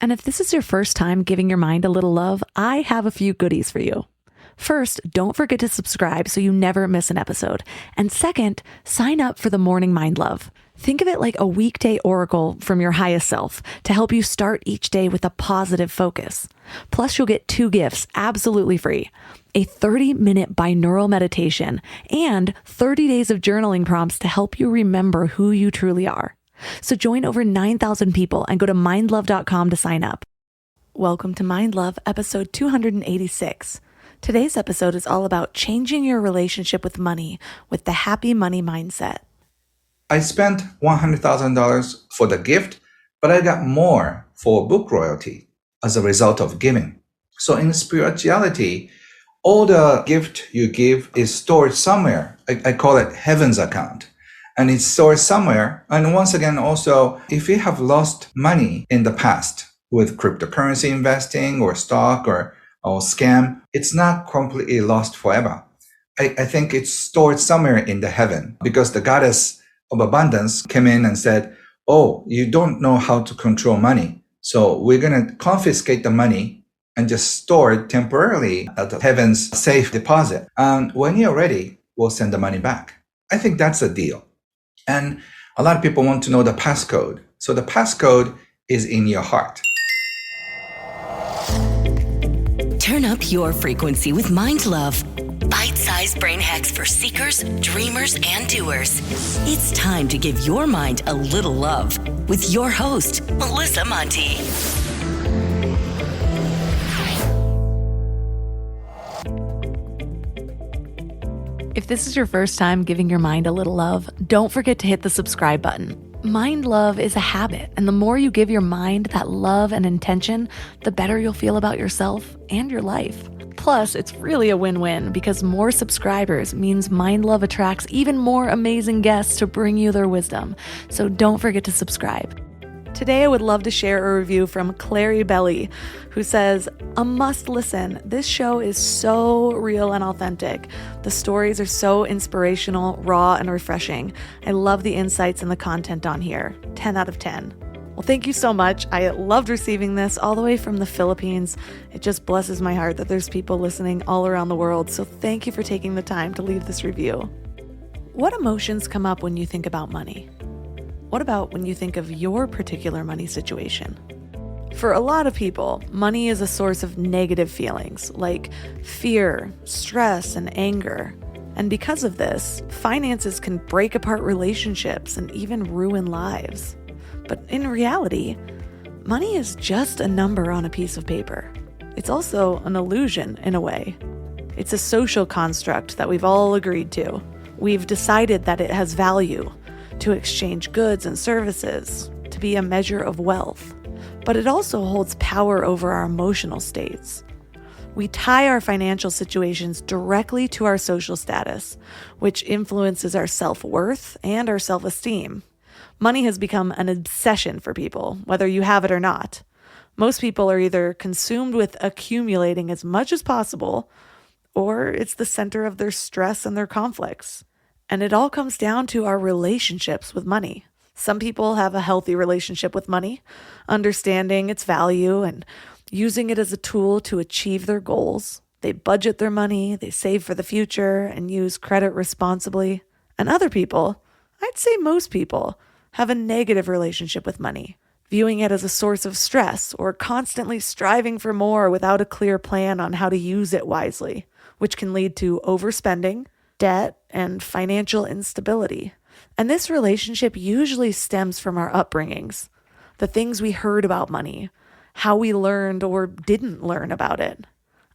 And if this is your first time giving your mind a little love, I have a few goodies for you. First, don't forget to subscribe so you never miss an episode. And second, sign up for the Morning Mind Love. Think of it like a weekday oracle from your highest self to help you start each day with a positive focus. Plus, you'll get 2 gifts absolutely free: a 30-minute binaural meditation and 30 days of journaling prompts to help you remember who you truly are. So join over 9,000 people and go to mindlove.com to sign up. Welcome to Mind Love, episode 286. Today's episode is all about changing your relationship with money with the happy money mindset. I spent $100,000 for the gift, but I got more for book royalty as a result of giving. So in spirituality, all the gift you give is stored somewhere. I call it heaven's account. And it's stored somewhere. And once again, also, if you have lost money in the past with cryptocurrency investing or stock or scam, it's not completely lost forever. I think it's stored somewhere in the heaven because the goddess of abundance came in and said, oh, you don't know how to control money. So we're going to confiscate the money and just store it temporarily at the heaven's safe deposit. And when you're ready, we'll send the money back. I think that's a deal. And a lot of people want to know the passcode. So the passcode is in your heart. Turn up your frequency with Mind Love. Bite-sized brain hacks for seekers, dreamers, and doers. It's time to give your mind a little love with your host, Melissa Monti. If this is your first time giving your mind a little love, don't forget to hit the subscribe button. Mind love is a habit, and the more you give your mind that love and intention, the better you'll feel about yourself and your life. Plus, it's really a win-win because more subscribers means Mind Love attracts even more amazing guests to bring you their wisdom. So don't forget to subscribe. Today, I would love to share a review from Clary Belly, who says, "A must listen. This show is so real and authentic. The stories are so inspirational, raw, and refreshing. I love the insights and the content on here. 10 out of 10. Well, thank you so much. I loved receiving this all the way from the Philippines. It just blesses my heart that there's people listening all around the world. So thank you for taking the time to leave this review. What emotions come up when you think about money? What about when you think of your particular money situation? For a lot of people, money is a source of negative feelings like fear, stress, and anger. And because of this, finances can break apart relationships and even ruin lives. But in reality, money is just a number on a piece of paper. It's also an illusion in a way. It's a social construct that we've all agreed to. We've decided that it has value, to exchange goods and services, to be a measure of wealth. But it also holds power over our emotional states. We tie our financial situations directly to our social status, which influences our self-worth and our self-esteem. Money has become an obsession for people, whether you have it or not. Most people are either consumed with accumulating as much as possible, or it's the center of their stress and their conflicts. And it all comes down to our relationships with money. Some people have a healthy relationship with money, understanding its value and using it as a tool to achieve their goals. They budget their money, they save for the future, and use credit responsibly. And other people, I'd say most people, have a negative relationship with money, viewing it as a source of stress or constantly striving for more without a clear plan on how to use it wisely, which can lead to overspending, debt, and financial instability. And this relationship usually stems from our upbringings, the things we heard about money, how we learned or didn't learn about it.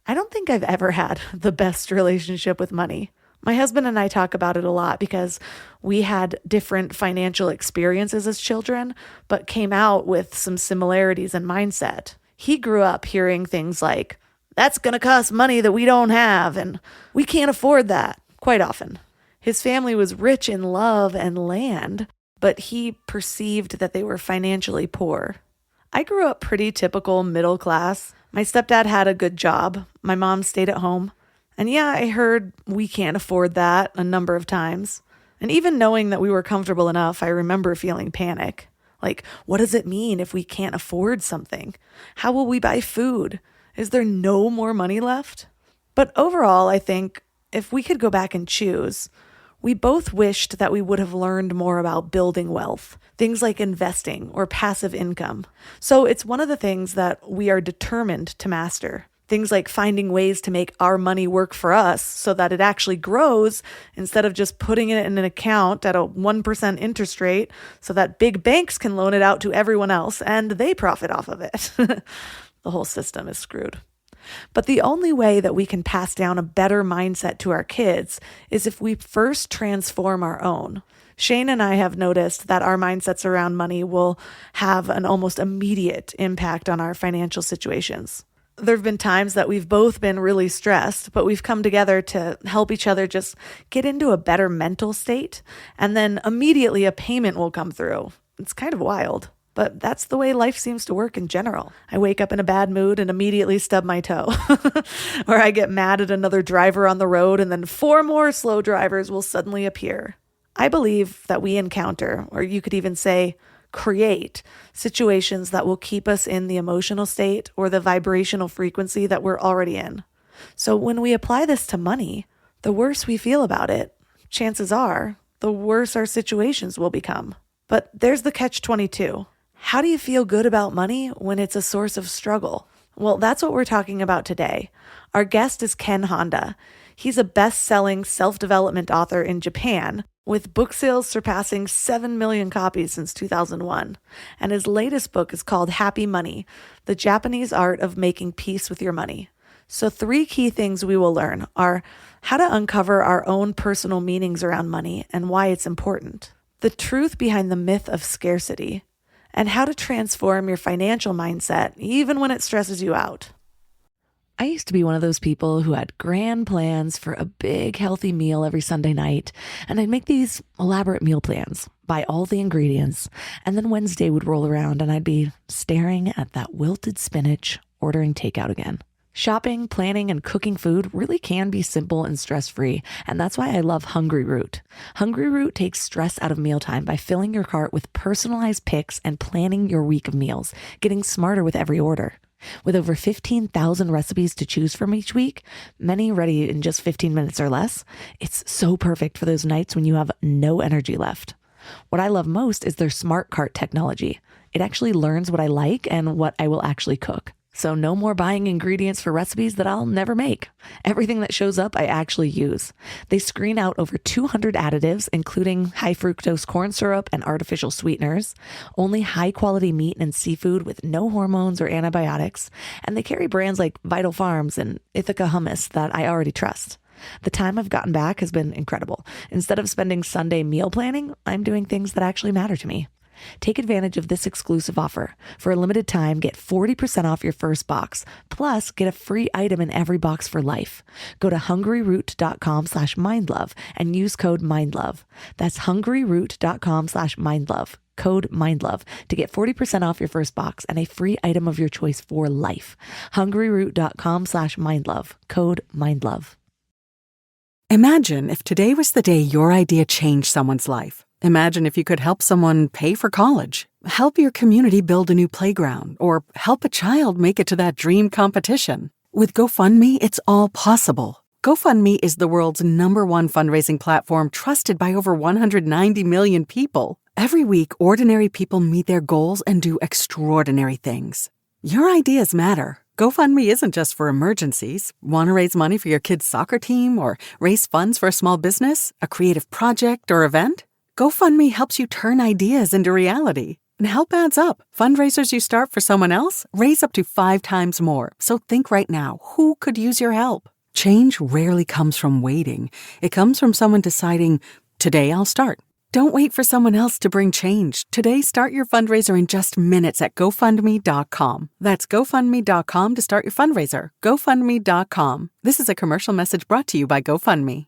I don't think I've ever had the best relationship with money. My husband and I talk about it a lot because we had different financial experiences as children, but came out with some similarities in mindset. He grew up hearing things like, "That's going to cost money that we don't have," and "We can't afford that," quite often. His family was rich in love and land, but he perceived that they were financially poor. I grew up pretty typical middle class. My stepdad had a good job. My mom stayed at home. And yeah, I heard "we can't afford that" a number of times. And even knowing that we were comfortable enough, I remember feeling panic. Like, what does it mean if we can't afford something? How will we buy food? Is there no more money left? But overall, I think if we could go back and choose, we both wished that we would have learned more about building wealth, things like investing or passive income. So it's one of the things that we are determined to master. Things like finding ways to make our money work for us so that it actually grows instead of just putting it in an account at a 1% interest rate so that big banks can loan it out to everyone else and they profit off of it. The whole system is screwed. But the only way that we can pass down a better mindset to our kids is if we first transform our own. Shane and I have noticed that our mindsets around money will have an almost immediate impact on our financial situations. There have been times that we've both been really stressed, but we've come together to help each other just get into a better mental state, and then immediately a payment will come through. It's kind of wild, but that's the way life seems to work in general. I wake up in a bad mood and immediately stub my toe. Or I get mad at another driver on the road, and then 4 more slow drivers will suddenly appear. I believe that we encounter, or you could even say, create situations that will keep us in the emotional state or the vibrational frequency that we're already in. So when we apply this to money, the worse we feel about it, chances are, the worse our situations will become. But there's the catch-22. How do you feel good about money when it's a source of struggle? Well, that's what we're talking about today. Our guest is Ken Honda. He's a best-selling self-development author in Japan, with book sales surpassing 7 million copies since 2001. And his latest book is called Happy Money, The Japanese Art of Making Peace with Your Money. So 3 key things we will learn are how to uncover our own personal meanings around money and why it's important, the truth behind the myth of scarcity, and how to transform your financial mindset even when it stresses you out. I used to be one of those people who had grand plans for a big healthy meal every Sunday night, and I'd make these elaborate meal plans, buy all the ingredients, and then Wednesday would roll around and I'd be staring at that wilted spinach, ordering takeout again. Shopping, planning, and cooking food really can be simple and stress-free, and that's why I love Hungry Root. Hungry Root takes stress out of mealtime by filling your cart with personalized picks and planning your week of meals, getting smarter with every order. With over 15,000 recipes to choose from each week, many ready in just 15 minutes or less, it's so perfect for those nights when you have no energy left. What I love most is their smart cart technology. It actually learns what I like and what I will actually cook. So no more buying ingredients for recipes that I'll never make. Everything that shows up, I actually use. They screen out over 200 additives, including high fructose corn syrup and artificial sweeteners, only high quality meat and seafood with no hormones or antibiotics, and they carry brands like Vital Farms and Ithaca Hummus that I already trust. The time I've gotten back has been incredible. Instead of spending Sunday meal planning, I'm doing things that actually matter to me. Take advantage of this exclusive offer. For a limited time, get 40% off your first box, plus get a free item in every box for life. Go to hungryroot.com/mindlove and use code MINDLOVE. That's hungryroot.com/mindlove, code MINDLOVE, to get 40% off your first box and a free item of your choice for life. hungryroot.com/mindlove, code MINDLOVE. Imagine if today was the day your idea changed someone's life. Imagine if you could help someone pay for college, help your community build a new playground, or help a child make it to that dream competition. With GoFundMe, it's all possible. GoFundMe is the world's #1 fundraising platform trusted by over 190 million people. Every week, ordinary people meet their goals and do extraordinary things. Your ideas matter. GoFundMe isn't just for emergencies. Want to raise money for your kid's soccer team or raise funds for a small business, a creative project, or event? GoFundMe helps you turn ideas into reality. And help adds up. Fundraisers you start for someone else raise up to 5 times more. So think right now, who could use your help? Change rarely comes from waiting. It comes from someone deciding, today I'll start. Don't wait for someone else to bring change. Today, start your fundraiser in just minutes at GoFundMe.com. That's GoFundMe.com to start your fundraiser. GoFundMe.com. This is a commercial message brought to you by GoFundMe.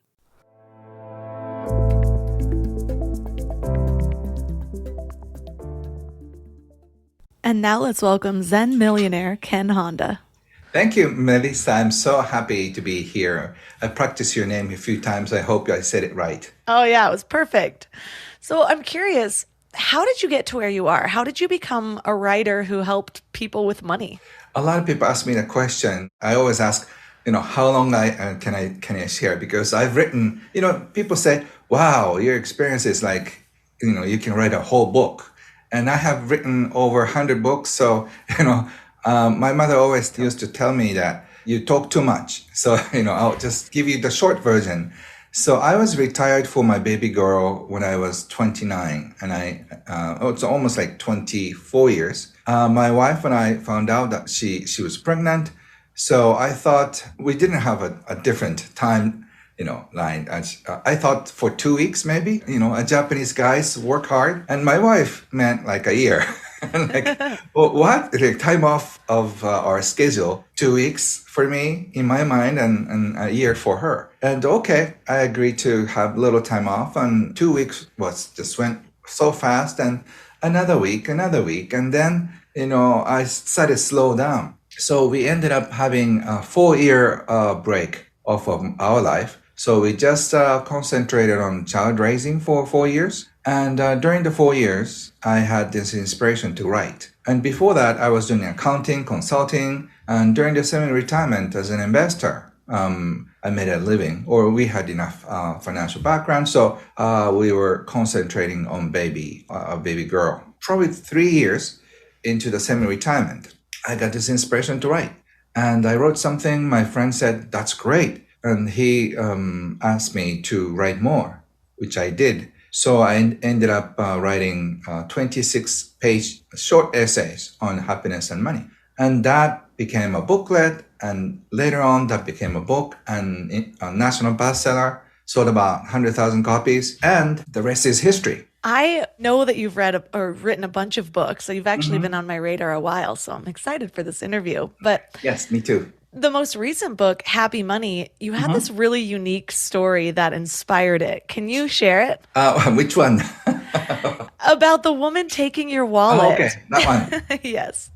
And now let's welcome Zen millionaire Ken Honda. Thank you, Melissa. I'm so happy to be here. I practiced your name a few times. I hope I said it right. Oh yeah, it was perfect. So I'm curious, how did you get to where you are? How did you become a writer who helped people with money? A lot of people ask me the question. I always ask, how long can I share? Because I've written, people say, wow, your experience is like, you can write a whole book. And I have written over 100 books. So, my mother always used to tell me that you talk too much. So, I'll just give you the short version. So I was retired for my baby girl when I was 29, and it's almost like 24 years. My wife and I found out that she was pregnant. So I thought we didn't have a different time, line. I thought for 2 weeks, maybe, Japanese guys work hard. And my wife meant like a year. Like, well, what? Like, time off of our schedule, 2 weeks for me in my mind and a year for her. And okay, I agreed to have a little time off, and 2 weeks just went so fast, and another week. And then, I started to slow down. So we ended up having a 4-year break off of our life. So we just concentrated on child raising for 4 years. And during the 4 years, I had this inspiration to write. And before that, I was doing accounting, consulting, and during the semi-retirement as an investor, I made a living, or we had enough financial background. So we were concentrating on a baby girl. Probably 3 years into the semi-retirement, I got this inspiration to write. And I wrote something. My friend said, that's great. And he asked me to write more, which I did. So I ended up writing 26-page short essays on happiness and money. And that became a booklet. And later on, that became a book and a national bestseller, sold about 100,000 copies. And the rest is history. I know that you've read or written a bunch of books, so you've actually been on my radar a while. So I'm excited for this interview. But yes, me too. The most recent book, Happy Money, you had this really unique story that inspired it. Can you share it? Which one? About the woman taking your wallet. Oh, okay, that one. Yes.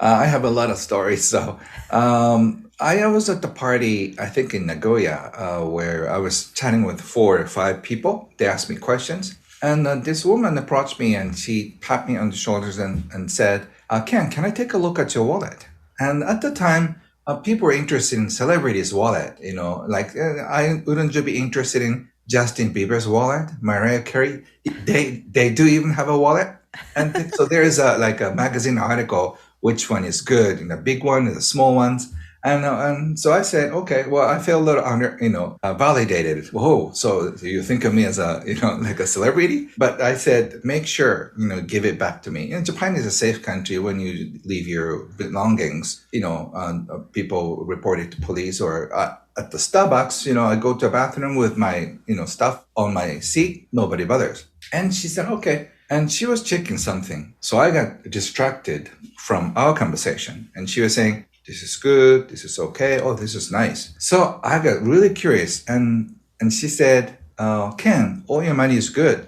I have a lot of stories. So I was at the party, I think in Nagoya, where I was chatting with 4 or 5 people. They asked me questions. And this woman approached me and she tapped me on the shoulders and said, Ken, can I take a look at your wallet? And at the time, people were interested in celebrities' wallet. I wouldn't you be interested in Justin Bieber's wallet, Mariah Carey? They do even have a wallet. And so there is a magazine article, which one is good, the big one and the small ones. And so I said, okay, well, I feel a little validated. Whoa, so you think of me as like a celebrity? But I said, make sure, give it back to me. Japan is a safe country. When you leave your belongings, people report it to police, or at the Starbucks, I go to a bathroom with my, stuff on my seat. Nobody bothers. And she said, okay. And she was checking something. So I got distracted from our conversation. And she was saying, this is good, this is okay, oh, this is nice. So I got really curious, and she said, Ken, all your money is good.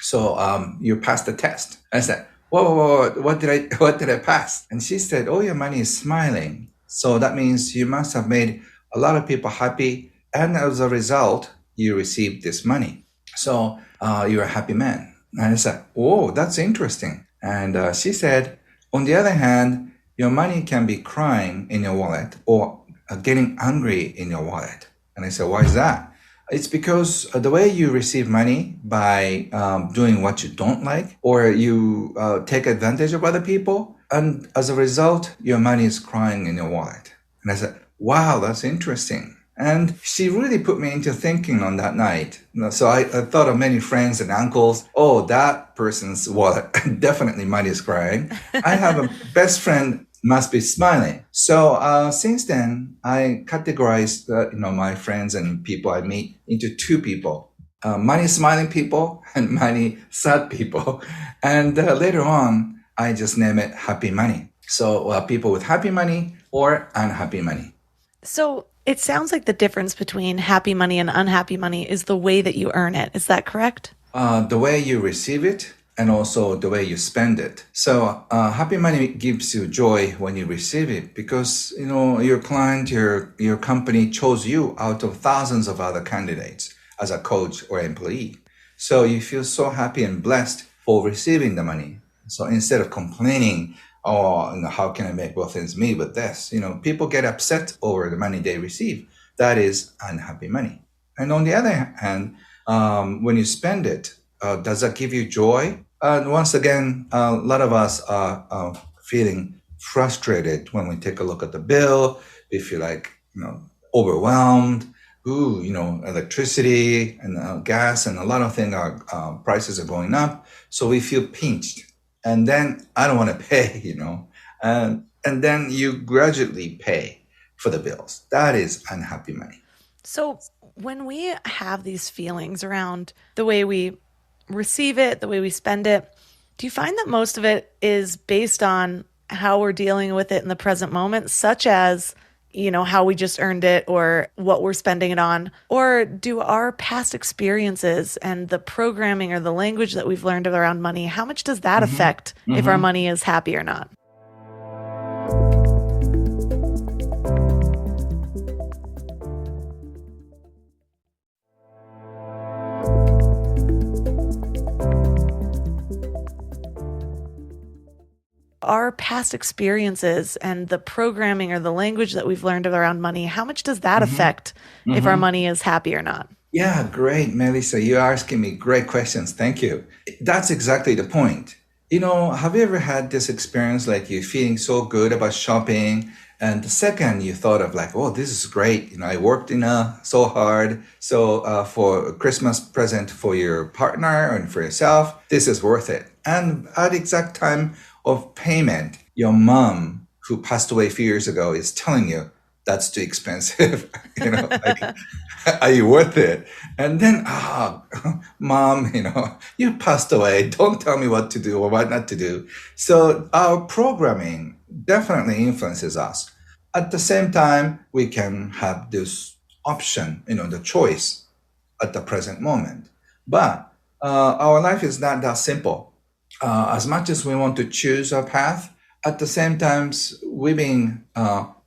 So you passed the test. I said, whoa, what did I pass? And she said, all your money is smiling. So that means you must have made a lot of people happy, and as a result, you received this money. So you're a happy man. And I said, whoa, that's interesting. And she said, on the other hand, your money can be crying in your wallet or getting angry in your wallet. And I said, why is that? It's because the way you receive money by doing what you don't like, or you take advantage of other people, and as a result, your money is crying in your wallet. And I said, wow, that's interesting. And she really put me into thinking on that night. So I thought of many friends and uncles. Oh, that person's wallet, definitely money is crying. I have a best friend, must be smiling. So since then, I categorized my friends and people I meet into 2 people. Money smiling people and money sad people. And later on, I just name it happy money. So people with happy money or unhappy money. So it sounds like the difference between happy money and unhappy money is the way that you earn it. Is that correct? The way you receive it, and also the way you spend it. So happy money gives you joy when you receive it, because your client, your company chose you out of thousands of other candidates as a coach or employee. So you feel so happy and blessed for receiving the money. So instead of complaining, oh, how can I make both ends meet with this? People get upset over the money they receive. That is unhappy money. And on the other hand, when you spend it, does that give you joy? Once again, a lot of us are feeling frustrated when we take a look at the bill. We feel like, overwhelmed. Electricity and gas and a lot of things prices are going up. So we feel pinched. And then I don't want to pay, and then you gradually pay for the bills. That is unhappy money. So when we have these feelings around the way we receive it, the way we spend it, do you find that most of it is based on how we're dealing with it in the present moment, such as, how we just earned it or what we're spending it on? Or do our past experiences and the programming or the language that we've learned around money, how much does that affect if our money is happy or not? Our past experiences and the programming or the language that we've learned around money, how much does that affect if our money is happy or not? Yeah, great, Melissa. You're asking me great questions. Thank you. That's exactly the point. Have you ever had this experience like you're feeling so good about shopping, and the second you thought of like, oh, this is great. I worked so hard. So for a Christmas present for your partner and for yourself, this is worth it. And at the exact time of payment, your mom, who passed away a few years ago, is telling you that's too expensive. Like, are you worth it? And then, mom, you passed away. Don't tell me what to do or what not to do. So our programming definitely influences us. At the same time, we can have this option, the choice at the present moment. But our life is not that simple. As much as we want to choose our path, at the same time, we're being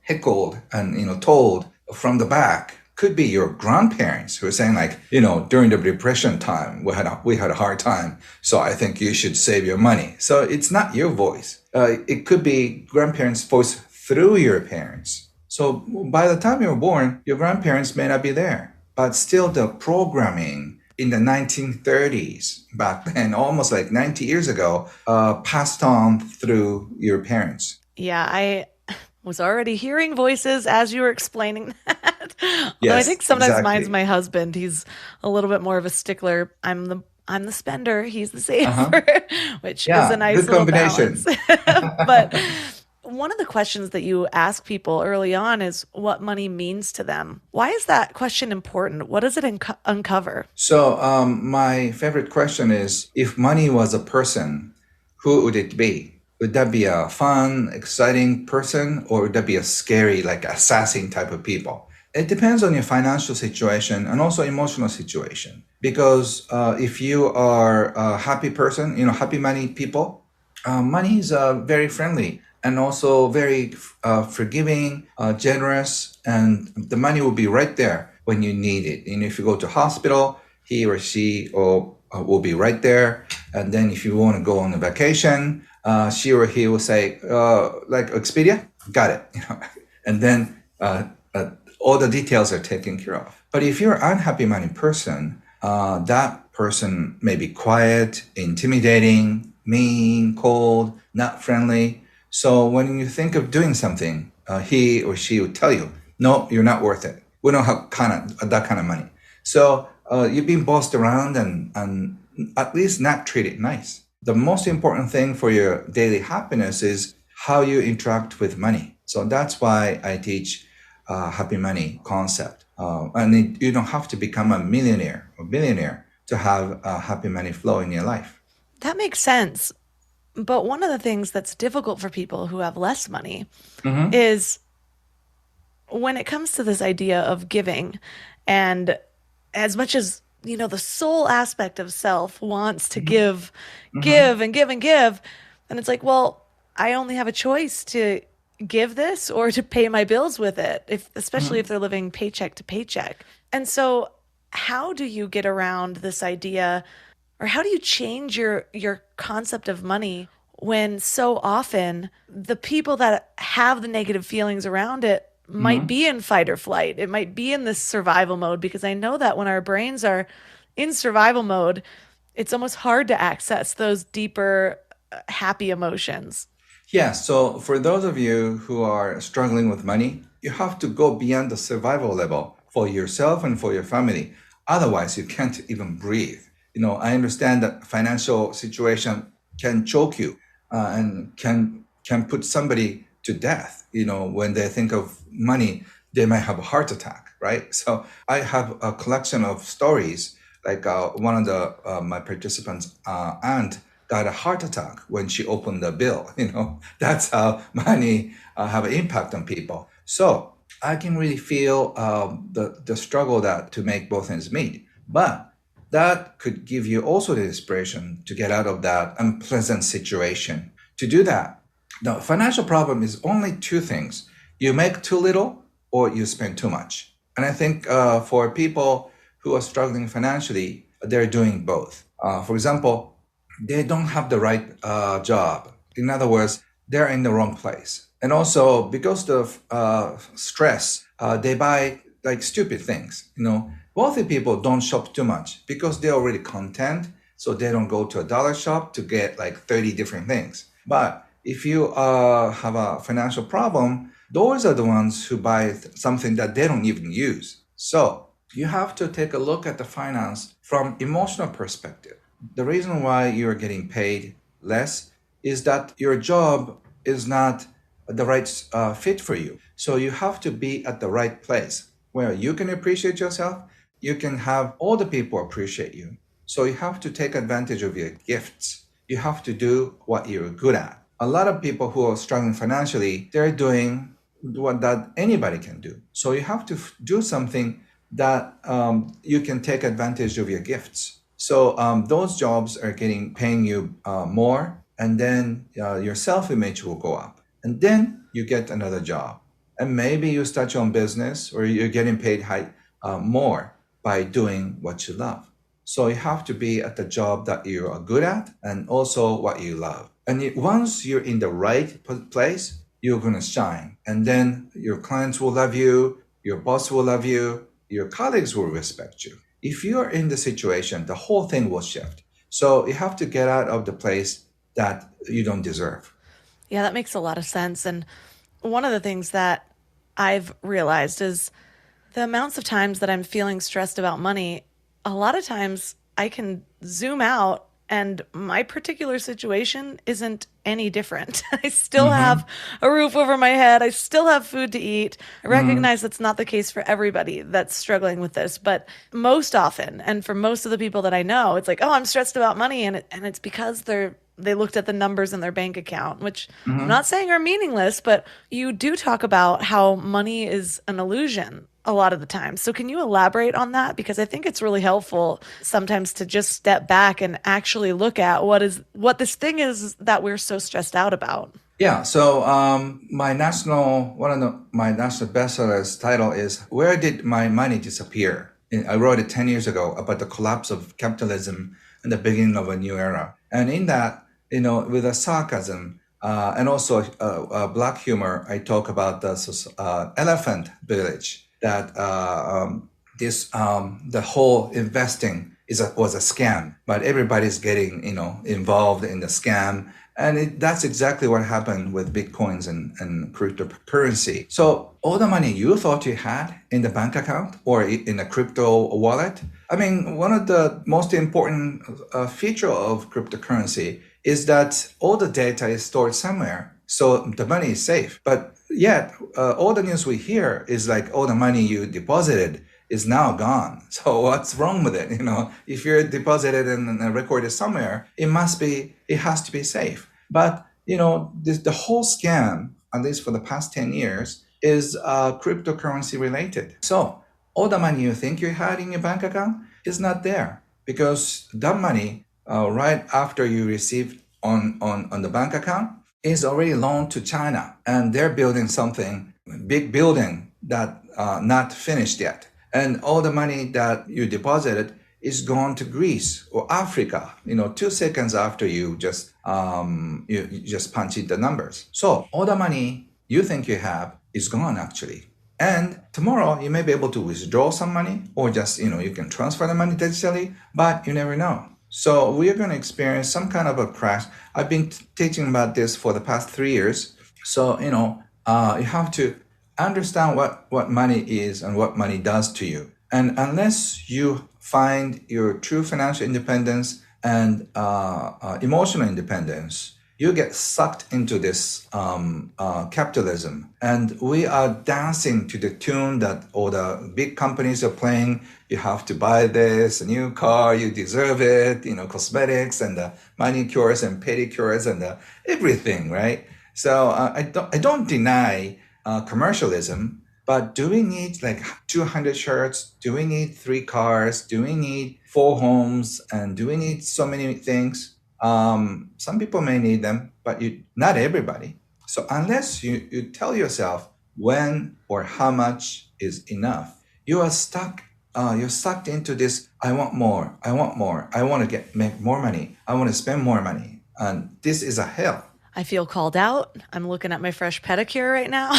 heckled and told from the back. Could be your grandparents who are saying like, during the Depression time, we had a hard time, so I think you should save your money. So it's not your voice. It could be grandparents' voice through your parents. So by the time you're born, your grandparents may not be there, but still the programming in the 1930s, back then, almost like 90 years ago, passed on through your parents. Yeah, I was already hearing voices as you were explaining that. Yes, although I think sometimes exactly. mine's my husband. He's a little bit more of a stickler. I'm the spender. He's the saver, which is a nice good little combination. balance. But one of the questions that you ask people early on is what money means to them. Why is that question important? What does it uncover? So my favorite question is, if money was a person, who would it be? Would that be a fun, exciting person, or would that be a scary, like assassin type of people? It depends on your financial situation and also emotional situation. Because if you are a happy person, happy money people, money is very friendly and also very forgiving, generous, and the money will be right there when you need it. And if you go to hospital, he or she will be right there. And then if you want to go on a vacation, she or he will say, like Expedia, got it. And then all the details are taken care of. But if you're an unhappy money person, that person may be quiet, intimidating, mean, cold, not friendly. So when you think of doing something, he or she will tell you, no, you're not worth it. We don't have that kind of money. So you're being bossed around and at least not treated nice. The most important thing for your daily happiness is how you interact with money. So that's why I teach happy money concept. And you don't have to become a millionaire or billionaire to have a happy money flow in your life. That makes sense. But one of the things that's difficult for people who have less money is when it comes to this idea of giving, and as much as the soul aspect of self wants to give and give and give, and it's like, well, I only have a choice to give this or to pay my bills with it, especially if they're living paycheck to paycheck. And so how do you get around this idea, or how do you change your concept of money when so often the people that have the negative feelings around it might be in fight or flight? It might be in this survival mode, because I know that when our brains are in survival mode, it's almost hard to access those deeper, happy emotions. Yeah, so for those of you who are struggling with money, you have to go beyond the survival level for yourself and for your family. Otherwise, you can't even breathe. I understand that financial situation can choke you and can put somebody to death. When they think of money, they might have a heart attack, right? So I have a collection of stories. Like one of my participants' aunt got a heart attack when she opened the bill. That's how money have an impact on people. So I can really feel the struggle that to make both ends meet. But that could give you also the inspiration to get out of that unpleasant situation. To do that, the financial problem is only two things: you make too little or you spend too much. And I think for people who are struggling financially, they're doing both. For example, they don't have the right job. In other words, they're in the wrong place. And also, because of stress, they buy like stupid things. Wealthy people don't shop too much because they're already content, so they don't go to a dollar shop to get like 30 different things. But if you have a financial problem, those are the ones who buy something that they don't even use. So you have to take a look at the finance from emotional perspective. The reason why you're getting paid less is that your job is not the right fit for you. So you have to be at the right place where you can appreciate yourself, you can have all the people appreciate you. So you have to take advantage of your gifts. You have to do what you're good at. A lot of people who are struggling financially, they're doing what that anybody can do. So you have to do something that you can take advantage of your gifts. So those jobs are paying you more, and then your self-image will go up. And then you get another job. And maybe you start your own business, or you're getting paid more by doing what you love. So you have to be at the job that you are good at and also what you love. And once you're in the right place, you're going to shine. And then your clients will love you, your boss will love you, your colleagues will respect you. If you're in the situation, the whole thing will shift. So you have to get out of the place that you don't deserve. Yeah, that makes a lot of sense. And one of the things that I've realized is the amounts of times that I'm feeling stressed about money, a lot of times I can zoom out and my particular situation isn't any different. I still have a roof over my head. I still have food to eat. I recognize that's not the case for everybody that's struggling with this, but most often, and for most of the people that I know, it's like, oh, I'm stressed about money. And it's because they looked at the numbers in their bank account, which I'm not saying are meaningless, but you do talk about how money is an illusion a lot of the time. So can you elaborate on that? Because I think it's really helpful sometimes to just step back and actually look at what this thing is that we're so stressed out about. Yeah, so my national bestsellers title is "Where Did My Money Disappear?" I wrote it 10 years ago about the collapse of capitalism and the beginning of a new era. And in that, with a sarcasm and also black humor, I talk about the elephant village. That the whole investing was a scam, but everybody's getting involved in the scam, and that's exactly what happened with bitcoins and cryptocurrency. So all the money you thought you had in the bank account or in a crypto wallet, I mean, one of the most important feature of cryptocurrency is that all the data is stored somewhere, so the money is safe. But yet, all the news we hear is like all the money you deposited is now gone. So what's wrong with it? If you're deposited and recorded somewhere, it has to be safe. But the whole scam, at least for the past 10 years, is cryptocurrency related. So all the money you think you had in your bank account is not there, because that money, right after you received on the bank account, is already loaned to China, and they're building something, big building that not finished yet. And all the money that you deposited is gone to Greece or Africa, 2 seconds after you just punch in the numbers. So all the money you think you have is gone actually. And tomorrow you may be able to withdraw some money or just, you can transfer the money digitally, but you never know. So we are going to experience some kind of a crash. I've been teaching about this for the past 3 years. So, you have to understand what money is and what money does to you. And unless you find your true financial independence and emotional independence, you get sucked into this capitalism. And we are dancing to the tune that all the big companies are playing. You have to buy this, a new car, you deserve it, cosmetics and the manicures and pedicures and everything, right? So I don't deny commercialism, but do we need like 200 shirts? Do we need 3 cars? Do we need 4 homes? And do we need so many things? Some people may need them, but not everybody. So unless you tell yourself when or how much is enough, you are stuck. You're sucked into this. I want more. I want to make more money. I want to spend more money. And this is a hell. I feel called out. I'm looking at my fresh pedicure right now.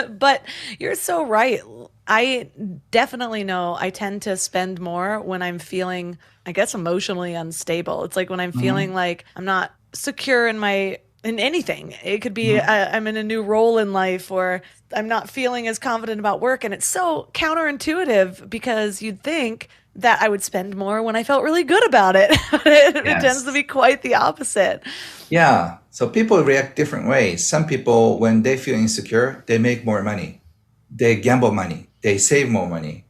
But you're so right. I definitely know I tend to spend more when I'm feeling, I guess, emotionally unstable. It's like when I'm feeling like I'm not secure in anything. It could be I'm in a new role in life, or I'm not feeling as confident about work. And it's so counterintuitive because you'd think that I would spend more when I felt really good about it. It tends to be quite the opposite. Yeah. So people react different ways. Some people, when they feel insecure, they make more money. They gamble money. They save more money.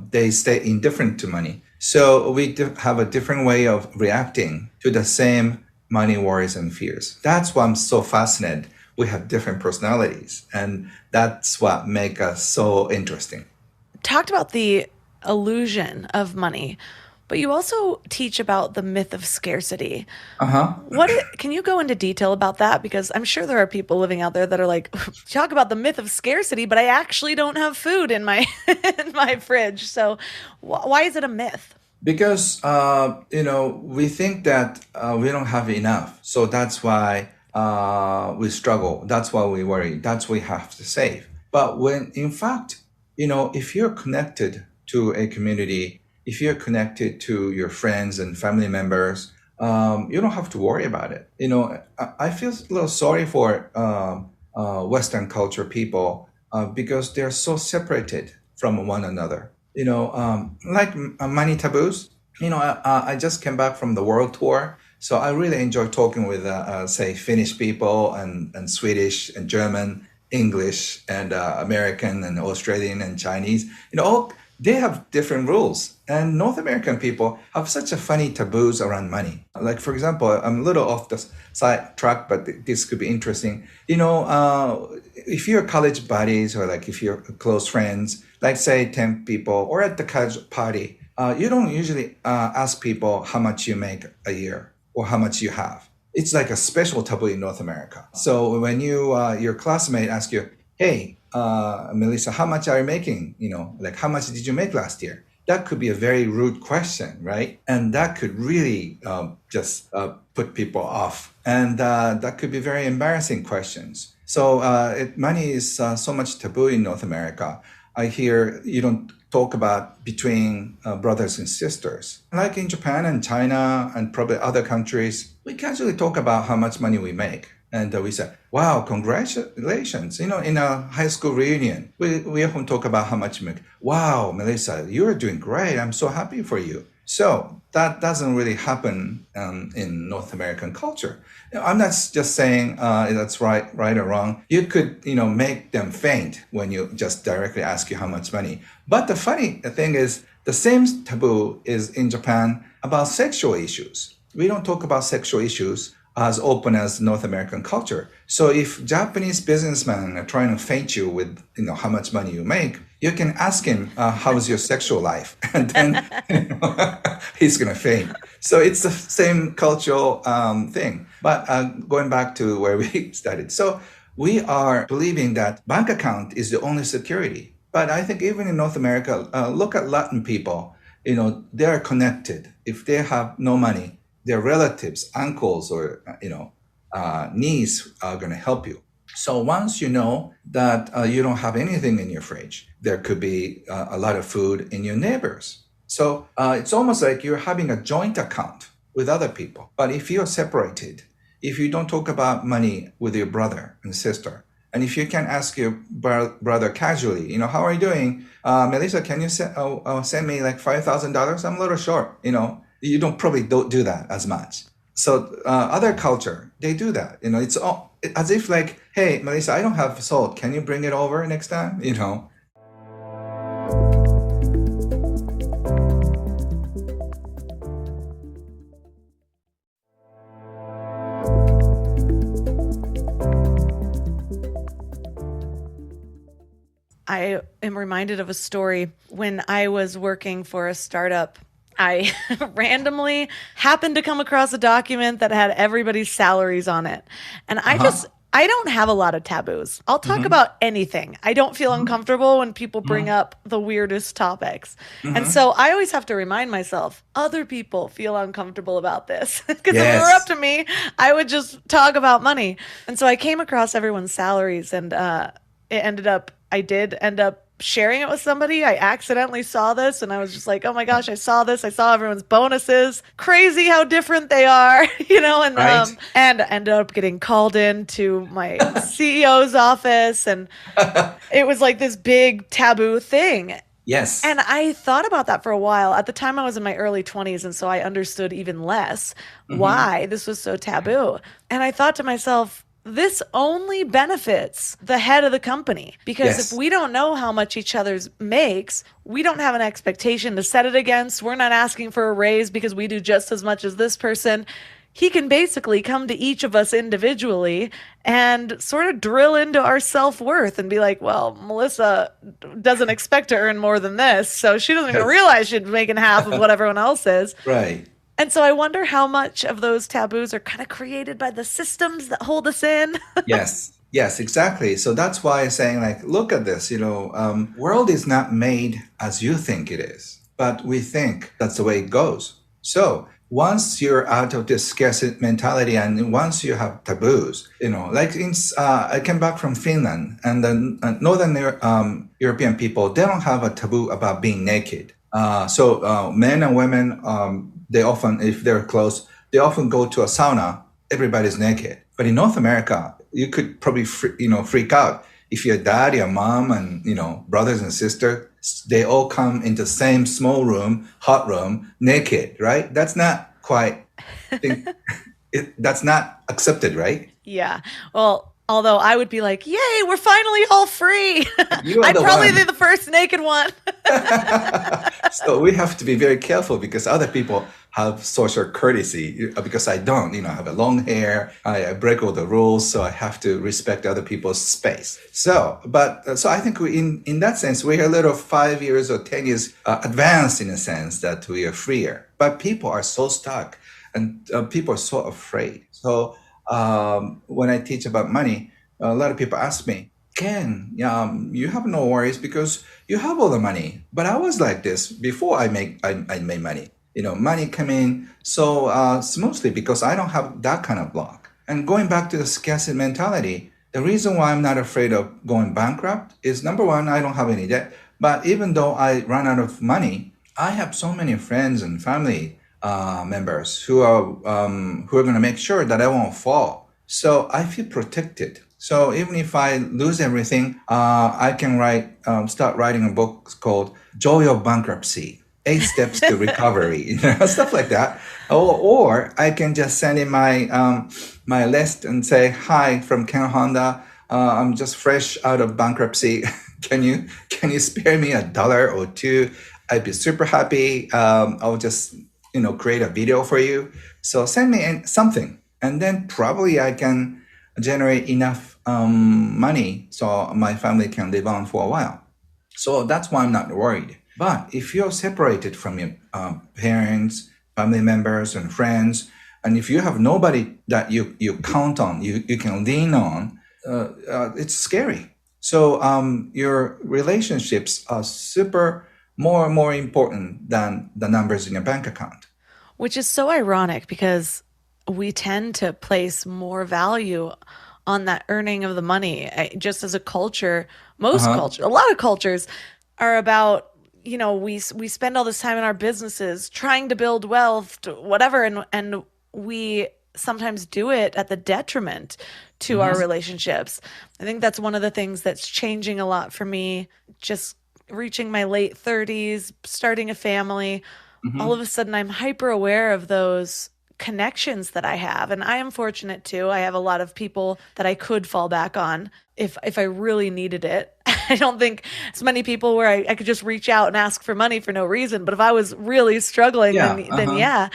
They stay indifferent to money. So we have a different way of reacting to the same money worries and fears. That's why I'm so fascinated. We have different personalities, and that's what makes us so interesting. Talked about the illusion of money, but you also teach about the myth of scarcity. Can you go into detail about that? Because I'm sure there are people living out there that are like, talk about the myth of scarcity, but I actually don't have food in my in my fridge. So why is it a myth? Because we think that we don't have enough, so that's why we struggle. That's why we worry. That's why we have to save. But when in fact, if you're connected to a community, if you're connected to your friends and family members, you don't have to worry about it. I feel a little sorry for Western culture people because they're so separated from one another. Like money taboos. I just came back from the world tour, so I really enjoy talking with, say, Finnish people and Swedish and German, English and American and Australian and Chinese. They have different rules. And North American people have such a funny taboos around money. Like, for example, I'm a little off the side track, but this could be interesting. If you're college buddies or like if you're close friends, like say 10 people or at the college party, you don't usually ask people how much you make a year or how much you have. It's like a special taboo in North America. So when your classmate asks you, hey, Melissa, how much are you making? Like how much did you make last year? That could be a very rude question, right? And that could really just put people off. And that could be very embarrassing questions. So money is so much taboo in North America. I hear you don't talk about between brothers and sisters. Like in Japan and China and probably other countries, we casually talk about how much money we make. And we say, wow, congratulations. In a high school reunion, we often talk about how much you make. Wow, Melissa, you're doing great. I'm so happy for you. So that doesn't really happen in North American culture. I'm not just saying that's right or wrong. You could, make them faint when you just directly ask you how much money. But the funny thing is, the same taboo is in Japan about sexual issues. We don't talk about sexual issues as open as North American culture. So if Japanese businessmen are trying to feint you with, how much money you make, you can ask him, how's your sexual life? And then he's going to faint. So it's the same cultural thing. But going back to where we started. So we are believing that bank account is the only security. But I think even in North America, look at Latin people. They are connected. If they have no money, their relatives, uncles, or niece are going to help you. So once you know that you don't have anything in your fridge, there could be a lot of food in your neighbors. So it's almost like you're having a joint account with other people. But if you're separated, if you don't talk about money with your brother and sister, and if you can ask your brother casually, how are you doing? Melissa, can you send me like $5,000? I'm a little short. You don't probably don't do that as much. So other culture, they do that. It's all as if like, hey, Melissa, I don't have salt. Can you bring it over next time? I am reminded of a story when I was working for a startup. I randomly happened to come across a document that had everybody's salaries on it. And I don't have a lot of taboos. I'll talk about anything. I don't feel uncomfortable when people bring up the weirdest topics. And so I always have to remind myself, other people feel uncomfortable about this. Because if it were up to me, I would just talk about money. And so I came across everyone's salaries, and I did end up sharing it with somebody. I accidentally saw this and I was just like, oh my gosh, I saw this. I saw everyone's bonuses. Crazy how different they are, and Right. And ended up getting called into my CEO's office, and it was like this big taboo thing. Yes. And I thought about that for a while. At the time, I was in my early 20s, and so I understood even less why this was so taboo. And I thought to myself, this only benefits the head of the company, because if we don't know how much each other's makes, we don't have an expectation to set it against. We're not asking for a raise because we do just as much as this person. He can basically come to each of us individually and sort of drill into our self-worth and be like, well, Melissa doesn't expect to earn more than this, so she doesn't even realize she's making half of what everyone else is. Right. And so I wonder how much of those taboos are kind of created by the systems that hold us in. Yes, exactly. So that's why I'm saying, like, look at this, world is not made as you think it is, but we think that's the way it goes. So once you're out of this scarcity mentality and once you have taboos, like I came back from Finland, and the Northern European people, they don't have a taboo about being naked. So men and women, they often, if they're close, they often go to a sauna. Everybody's naked. But in North America, you could probably freak out if your dad, your mom, and brothers and sisters, they all come into the same small room, hot room, naked, right? That's not quite. That's not accepted, right? Yeah. Well, although I would be like, yay, we're finally all free. You are I'd the probably one. be the first naked one. So we have to be very careful because other people have social courtesy, because I don't, I have a long hair, I break all the rules, so I have to respect other people's space. So I think in that sense, we're a little 5 years or 10 years advanced in a sense that we are freer. But people are so stuck, and people are so afraid. So when I teach about money, a lot of people ask me, Ken, you have no worries because you have all the money. But I was like this before I made money. Money come in so smoothly because I don't have that kind of block. And going back to the scarcity mentality, the reason why I'm not afraid of going bankrupt is, number one, I don't have any debt. But even though I run out of money, I have so many friends and family members who are going to make sure that I won't fall. So I feel protected. So even if I lose everything, I can start writing a book called Joy of Bankruptcy, 8 Steps to Recovery, stuff like that. Or I can just send in my list and say, hi, from Ken Honda. I'm just fresh out of bankruptcy. Can you spare me $1 or $2? I'd be super happy. I'll just create a video for you. So send me in something, and then probably I can generate enough money so my family can live on for a while. So that's why I'm not worried. But if you're separated from your parents, family members, and friends, and if you have nobody that you count on, you can lean on, it's scary. So your relationships are super more and more important than the numbers in your bank account. Which is so ironic because we tend to place more value on that earning of the money. Just as a culture, most Uh-huh. culture, a lot of cultures are about, we spend all this time in our businesses trying to build wealth, whatever, and we sometimes do it at the detriment to our Mm-hmm. relationships. I think that's one of the things that's changing a lot for me, just reaching my late 30s, starting a family. All of Mm-hmm. a sudden I'm hyper aware of those connections that I have. And I am fortunate too. I have a lot of people that I could fall back on if I really needed it. I don't think as many people where I could just reach out and ask for money for no reason. But if I was really struggling, Yeah. then Uh-huh. yeah.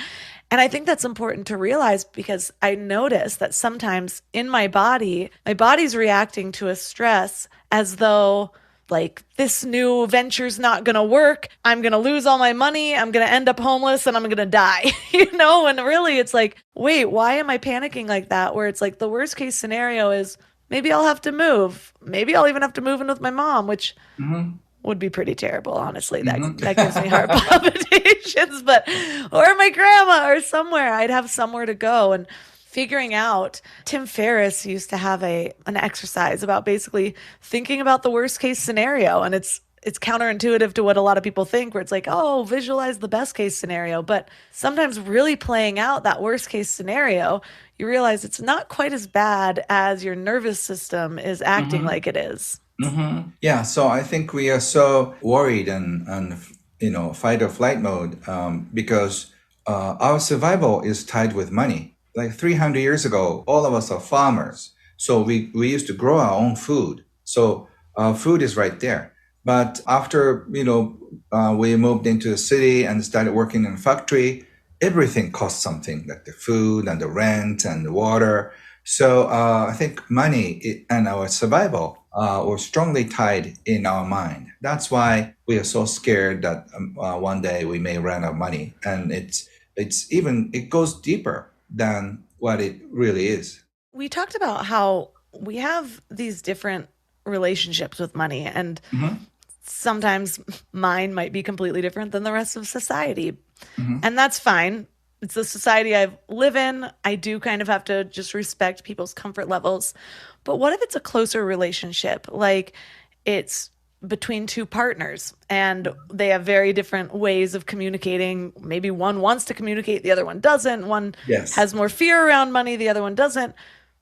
And I think that's important to realize because I notice that sometimes in my body's reacting to a stress as though like this new venture's not going to work. I'm going to lose all my money. I'm going to end up homeless and I'm going to die. And really it's like, wait, why am I panicking like that? Where it's like the worst case scenario is maybe I'll have to move. Maybe I'll even have to move in with my mom, which Mm-hmm. would be pretty terrible, honestly. That gives me heart Mm-hmm. palpitations, but or my grandma or somewhere. I'd have somewhere to go and figuring out. Tim Ferriss used to have an exercise about basically thinking about the worst case scenario, and it's counterintuitive to what a lot of people think, where it's like, oh, visualize the best case scenario. But sometimes really playing out that worst case scenario, you realize it's not quite as bad as your nervous system is acting Mm-hmm. like it is. Mm-hmm. Yeah, so I think we are so worried and fight or flight mode because our survival is tied with money. Like 300 years ago, all of us are farmers, so we used to grow our own food. So food is right there. But after we moved into the city and started working in a factory, everything costs something, like the food and the rent and the water. So I think and our survival were strongly tied in our mind. That's why we are so scared that one day we may run out of money, and it goes deeper than what it really is. We talked about how we have these different relationships with money, and Hmm. sometimes mine might be completely different than the rest of society. Hmm. And that's fine. It's the society I live in. I do kind of have to just respect people's comfort levels. But what if it's a closer relationship? Like it's between two partners and they have very different ways of communicating. Maybe one wants to communicate, the other one doesn't. One Yes. has more fear around money, the other one doesn't.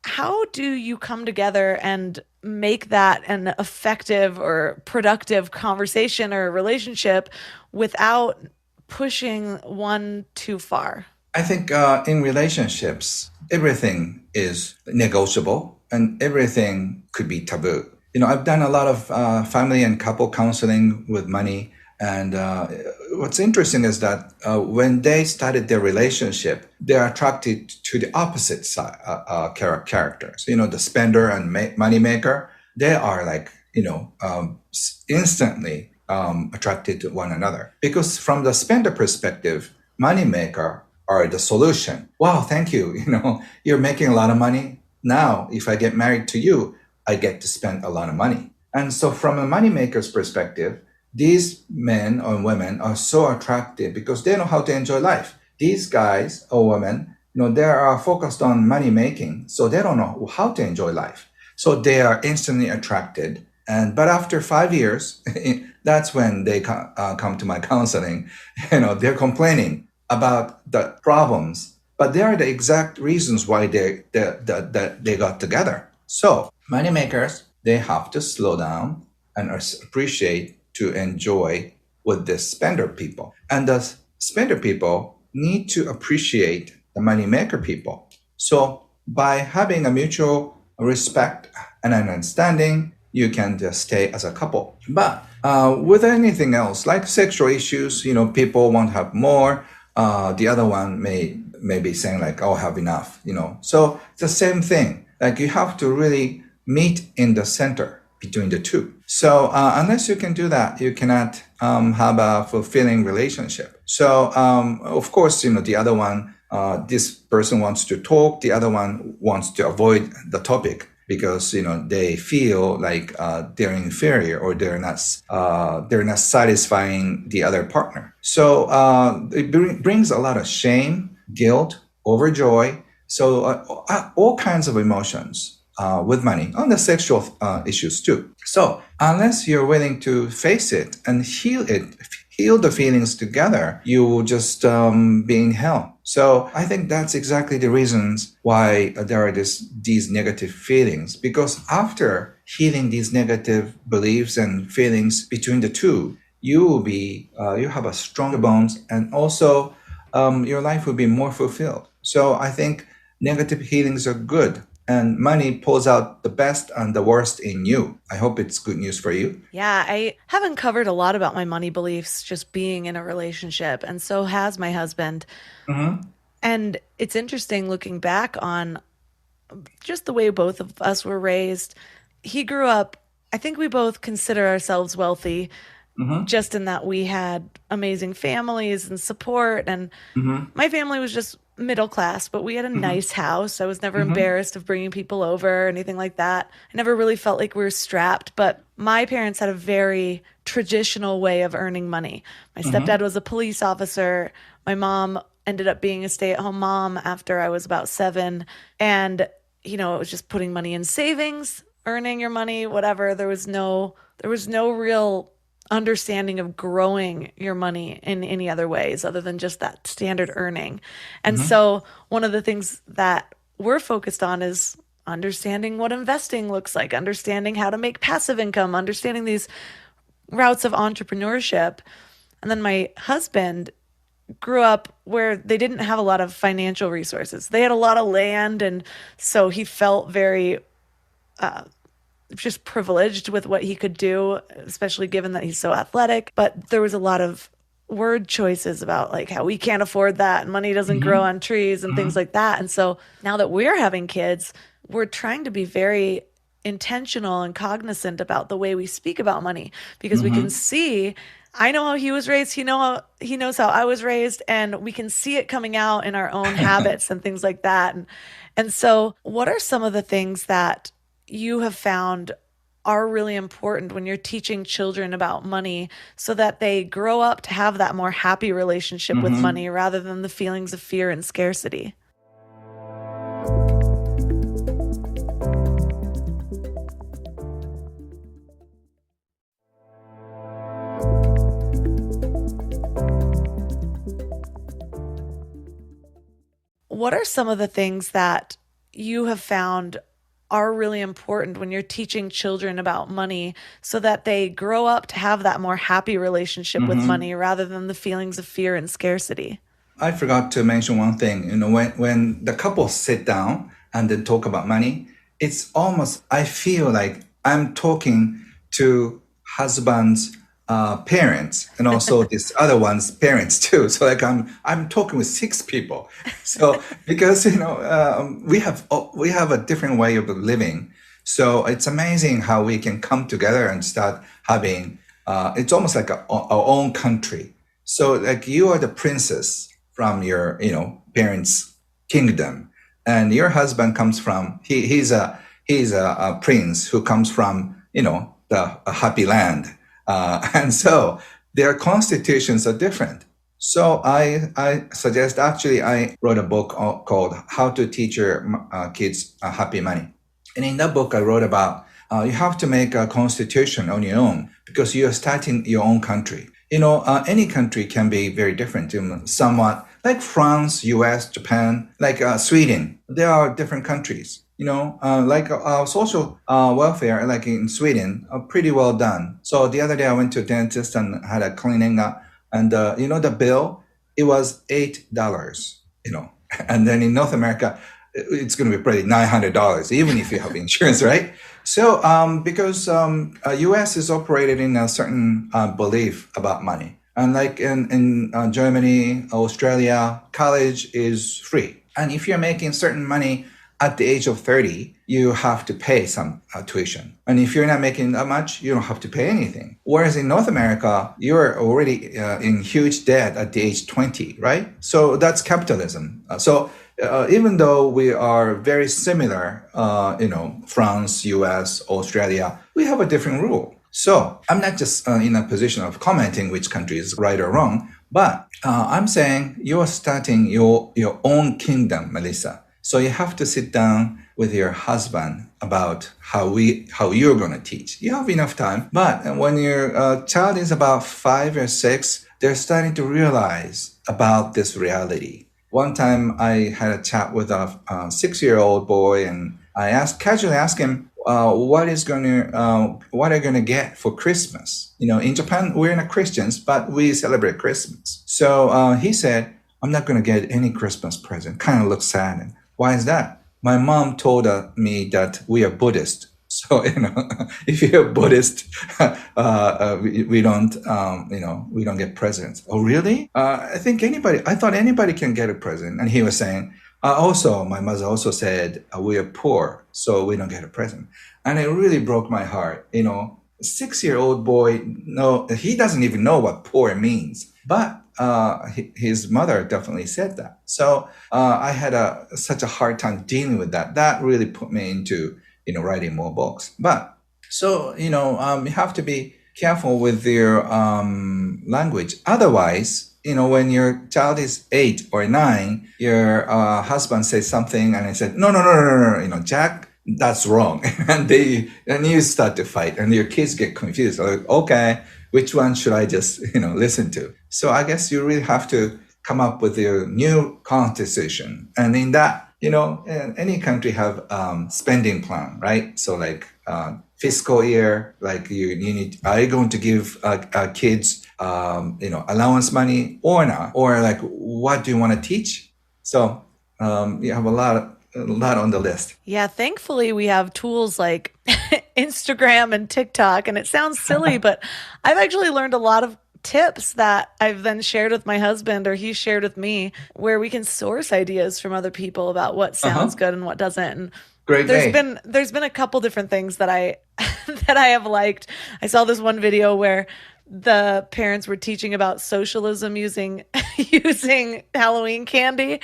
How do you come together and make that an effective or productive conversation or relationship without pushing one too far? I think in relationships, everything is negotiable and everything could be taboo. I've done a lot of family and couple counseling with money. And what's interesting is that when they started their relationship, they're attracted to the opposite side characters. The spender and money maker. They are like, instantly attracted to one another. Because from the spender perspective, money maker are the solution. Wow, thank you. You're making a lot of money. Now, if I get married to you, I get to spend a lot of money. And so from a moneymaker's perspective, these men or women are so attractive because they know how to enjoy life. These guys or women, they are focused on money making, so they don't know how to enjoy life. So they are instantly attracted. But after 5 years, that's when they come to my counseling. They're complaining about the problems, but they are the exact reasons why they got together. So moneymakers, they have to slow down and appreciate to enjoy with the spender people. And the spender people need to appreciate the moneymaker people. So by having a mutual respect and an understanding, you can just stay as a couple. But with anything else, like sexual issues, people want to have more. The other one may be saying like, "Oh, have enough," So it's the same thing. Like you have to really meet in the center between the two. So unless you can do that, you cannot have a fulfilling relationship. So of course, the other one, this person wants to talk, the other one wants to avoid the topic. because they feel like they're inferior, or they're not satisfying the other partner. So it brings a lot of shame, guilt, overjoy. So all kinds of emotions with money, on the sexual issues too. So unless you're willing to face it and heal the feelings together, you will just be in hell. So I think that's exactly the reasons why there are these negative feelings, because after healing these negative beliefs and feelings between the two, you have a stronger bonds, and also your life will be more fulfilled. So I think negative healings are good, and money pulls out the best and the worst in you. I hope it's good news for you. Yeah, I haven't covered a lot about my money beliefs just being in a relationship, and so has my husband. And it's interesting looking back on just the way both of us were raised. He grew up, I think we both consider ourselves wealthy, just in that we had amazing families and support. And my family was just middle class, but we had a nice house. I was never embarrassed of bringing people over or anything like that. I never really felt like we were strapped, but my parents had a very traditional way of earning money. My stepdad was a police officer. My mom ended up being a stay-at-home mom after I was about 7. And, it was just putting money in savings, earning your money, whatever. There was no real understanding of growing your money in any other ways other than just that standard earning. And so one of the things that we're focused on is understanding what investing looks like, understanding how to make passive income, understanding these routes of entrepreneurship. And then my husband grew up where they didn't have a lot of financial resources. They had a lot of land, and so he felt very just privileged with what he could do, especially given that he's so athletic. But there was a lot of word choices about like how we can't afford that, and money doesn't grow on trees and things like that. And so now that we're having kids, we're trying to be very intentional and cognizant about the way we speak about money, because we can see, I know how he was raised, he knows how I was raised, and we can see it coming out in our own habits and things like that. And so what are some of the things that you have found are really important when you're teaching children about money so that they grow up to have that more happy relationship with money rather than the feelings of fear and scarcity? What are some of the things that you have found are really important when you're teaching children about money so that they grow up to have that more happy relationship with money rather than the feelings of fear and scarcity? I forgot to mention one thing. When the couple sit down and then talk about money, it's almost, I feel like I'm talking to husband's parents, and also this other one's parents too. So like I'm talking with 6 people. So because we have a different way of living. So it's amazing how we can come together and start having. It's almost like our own country. So like you are the princess from your parents' kingdom, and your husband comes from he's a prince who comes from the happy land. And so their constitutions are different. So I suggest, actually, I wrote a book called How to Teach Your Kids Happy Money. And in that book, I wrote about you have to make a constitution on your own because you are starting your own country. Any country can be very different, somewhat like France, US, Japan, like Sweden. There are different countries. Like social welfare, like in Sweden, are pretty well done. So the other day I went to a dentist and had a cleaning up, and the bill, it was $8. And then in North America, it's going to be probably $900, even if you have insurance, right? So because US is operated in a certain belief about money, and like in Germany, Australia, college is free, and if you're making certain money at the age of 30, you have to pay some tuition. And if you're not making that much, you don't have to pay anything. Whereas in North America, you're already in huge debt at the age 20, right? So that's capitalism. So even though we are very similar, France, US, Australia, we have a different rule. So I'm not just in a position of commenting which country is right or wrong, but I'm saying you're starting your own kingdom, Melissa. So you have to sit down with your husband about how you're going to teach. You have enough time, but when your child is about 5 or 6, they're starting to realize about this reality. One time I had a chat with a 6-year-old boy, and I casually asked him, what are you going to get for Christmas? In Japan, we're not Christians, but we celebrate Christmas. So he said, I'm not going to get any Christmas present. Kind of looked sad. And why is that? My mom told me that we are Buddhist. So, if you're Buddhist, we don't get presents. Oh, really? I thought anybody can get a present. And he was saying, my mother also said, we are poor, so we don't get a present. And it really broke my heart. 6-year-old boy, no, he doesn't even know what poor means. But his mother definitely said that. So I had such a hard time dealing with that. That really put me into writing more books. But so you have to be careful with your language. Otherwise, when your child is 8 or 9, your husband says something, and I said, no, Jack, that's wrong, and you start to fight, and your kids get confused. Like, okay, which one should I just listen to? So I guess you really have to come up with your new constitution, and in that, any country have spending plan, right? So like fiscal year, like you need, are you going to give kids allowance money or not, or like what do you want to teach? So you have a lot on the list. Yeah, thankfully we have tools like Instagram and TikTok, and it sounds silly, but I've actually learned a lot of tips that I've then shared with my husband, or he shared with me, where we can source ideas from other people about what sounds good and what doesn't. And Great there's day. been a couple different things that I that I have liked. I saw this one video where the parents were teaching about socialism using Halloween candy.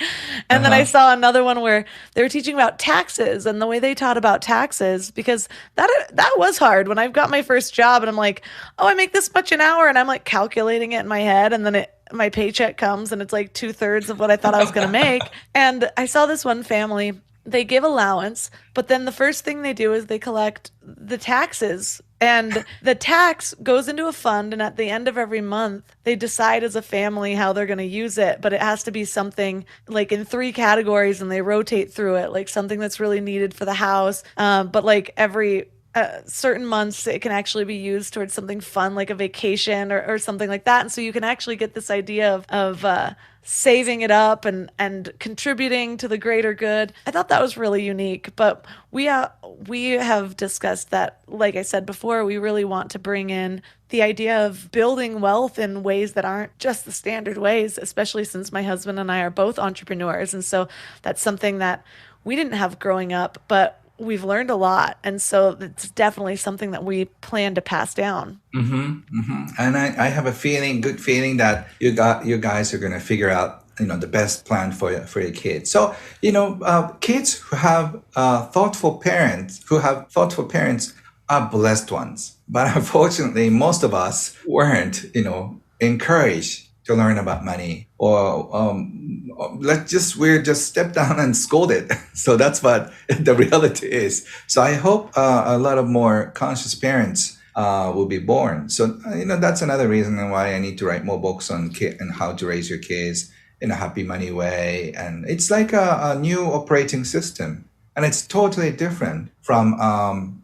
And then I saw another one where they were teaching about taxes and the way they taught about taxes, because that was hard. When I've got my first job and I'm like, oh, I make this much an hour, and I'm like calculating it in my head, and then my paycheck comes and it's like 2/3 of what I thought I was going to make. And I saw this one family, they give allowance, but then the first thing they do is they collect the taxes, and the tax goes into a fund, and at the end of every month they decide as a family how they're going to use it, but it has to be something like in 3 categories, and they rotate through it, like something that's really needed for the house, but like every certain months it can actually be used towards something fun like a vacation or something like that. And so you can actually get this idea of saving it up and contributing to the greater good. I thought that was really unique. But we have discussed that, like I said before, we really want to bring in the idea of building wealth in ways that aren't just the standard ways, especially since my husband and I are both entrepreneurs. And so that's something that we didn't have growing up, but we've learned a lot. And so it's definitely something that we plan to pass down. And I have a good feeling that you guys are going to figure out, the best plan for your kids. So, kids who have thoughtful parents are blessed ones. But unfortunately, most of us weren't, encouraged to learn about money, or we're just stepped down and scolded. So that's what the reality is. So I hope a lot of more conscious parents will be born. So that's another reason why I need to write more books on and how to raise your kids in a happy money way. And it's like a new operating system, and it's totally different from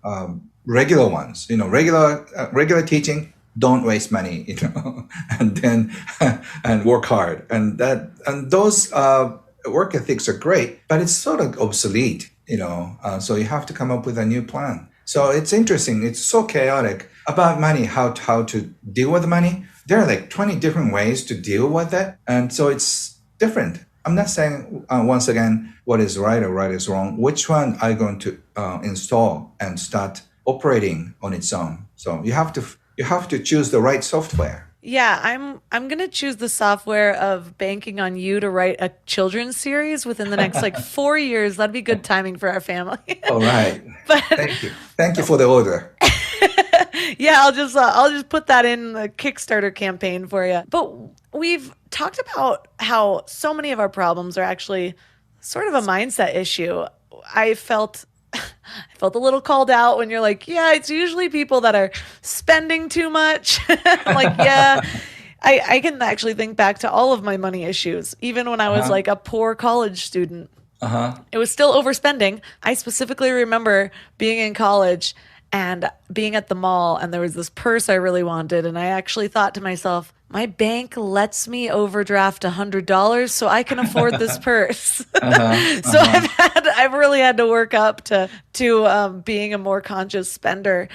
regular ones. Regular teaching. Don't waste money, and then and work hard, and those work ethics are great, but it's sort of obsolete, So you have to come up with a new plan. So it's interesting. It's so chaotic about money. How to deal with money? There are like 20 different ways to deal with it, and so it's different. I'm not saying once again what is right or what is wrong. Which one are you going to install and start operating on its own? So you have to choose the right software. Yeah, I'm gonna choose the software of banking on you to write a children's series within the next like 4 years. That'd be good timing for our family. All right. But Thank you. Thank you for the order. yeah, I'll just put that in the Kickstarter campaign for you. But we've talked about how so many of our problems are actually sort of a mindset issue. I felt I felt a little called out when you're like, yeah, it's usually people that are spending too much. I'm like, yeah, I can actually think back to all of my money issues, even when I was Uh-huh. like a poor college student. Uh-huh. It was still overspending. I specifically remember being in college and being at the mall, and there was this purse I really wanted. And I actually thought to myself, my bank lets me overdraft $100 so I can afford this purse. Uh-huh. So Uh-huh. I've really had to work up to being a more conscious spender.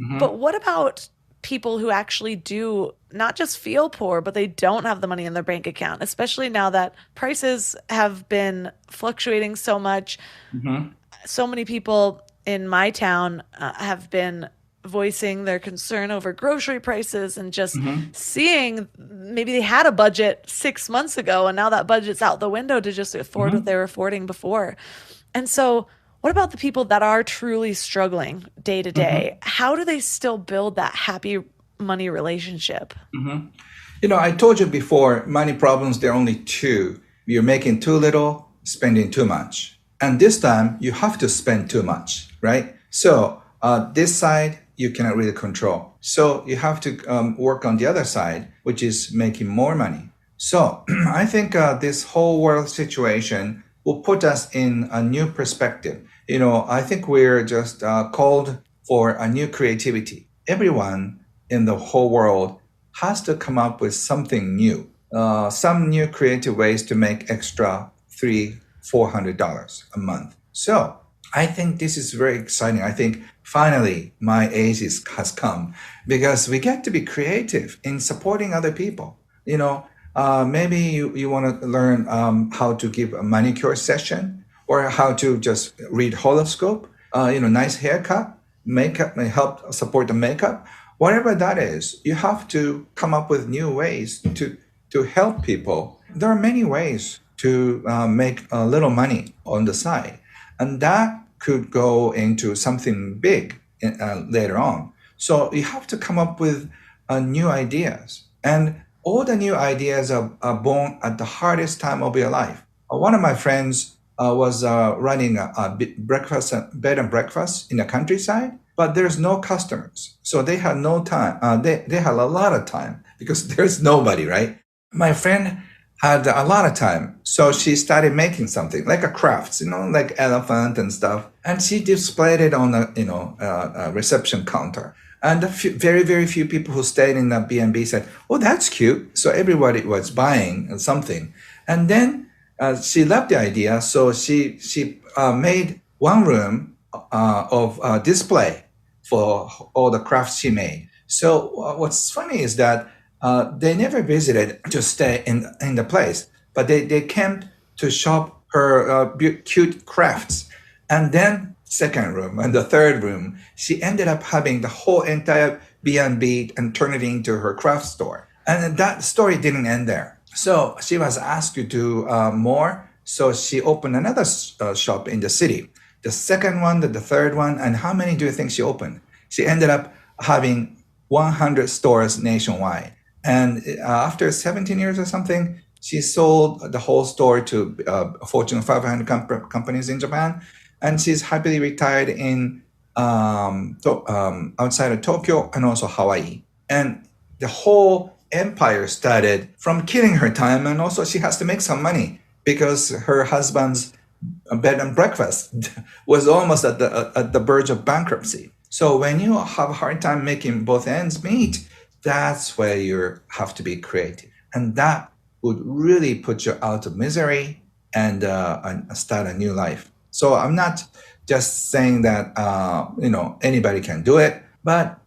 Mm-hmm. But what about people who actually do not just feel poor, but they don't have the money in their bank account, especially now that prices have been fluctuating so much. Mm-hmm. So many people in my town have been voicing their concern over grocery prices and just Mm-hmm. seeing maybe they had a budget 6 months ago and now that budget's out the window to just afford what Mm-hmm. they were affording before. And so, what about the people that are truly struggling day to Mm-hmm. day? How do they still build that happy money relationship? Mm-hmm. I told you before, money problems, there are only two. You're making too little, spending too much. And this time, you have to spend too much, right? So this side, you cannot really control. So you have to work on the other side, which is making more money. So I think this whole world situation will put us in a new perspective. I think we're just called for a new creativity. Everyone in the whole world has to come up with something new, some new creative ways to make extra $300-400 a month. So I think this is very exciting. I think finally my age has come because we get to be creative in supporting other people. Maybe you want to learn how to give a manicure session or how to just read horoscope, nice haircut, makeup may help support the makeup. Whatever that is, you have to come up with new ways to help people. There are many ways to make a little money on the side, and that could go into something big later on. So you have to come up with new ideas, and all the new ideas are born at the hardest time of your life. One of my friends was running a bed and breakfast in the countryside, but there's no customers. So they had no time. They had a lot of time because there's nobody, right? My friend had a lot of time. So she started making something like a crafts, like elephant and stuff. And she displayed it on a reception counter. And very, very few people who stayed in the B&B said, "Oh, that's cute." So everybody was buying something. And then she loved the idea. So she made one room of display for all the crafts she made. So what's funny is that they never visited to stay in the place, but they came to shop her cute crafts. And then second room and the third room, she ended up having the whole entire B&B and turn it into her craft store. And that story didn't end there. So she was asked to do more. So she opened another shop in the city. The second one, the third one, and how many do you think she opened? She ended up having 100 stores nationwide. And after 17 years or something, she sold the whole store to Fortune 500 companies in Japan. And she's happily retired in outside of Tokyo and also Hawaii. And the whole empire started from killing her time. And also she has to make some money because her husband's bed and breakfast was almost at the verge of bankruptcy. So when you have a hard time making both ends meet, that's where you have to be creative. And that would really put you out of misery and start a new life. So I'm not just saying that, anybody can do it, but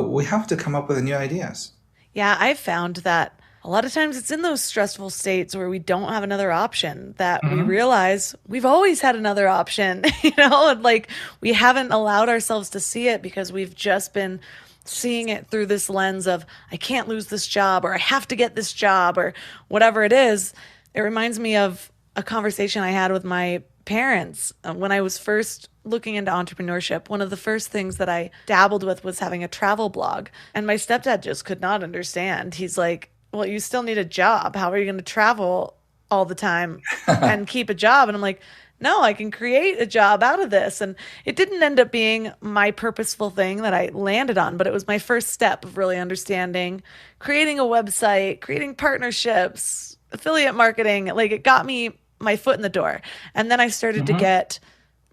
we have to come up with new ideas. Yeah, I've found that a lot of times it's in those stressful states where we don't have another option that we realize we've always had another option, and like we haven't allowed ourselves to see it because we've just been seeing it through this lens of I can't lose this job or I have to get this job or whatever it is. It reminds me of a conversation I had with my parents when I was first looking into entrepreneurship. One of the first things that I dabbled with was having a travel blog. And my stepdad just could not understand. He's like, well, you still need a job. How are you going to travel all the time and keep a job? And I'm like, no, I can create a job out of this. And it didn't end up being my purposeful thing that I landed on, but it was my first step of really understanding creating a website, creating partnerships, affiliate marketing. Like it got me my foot in the door. And then I started to get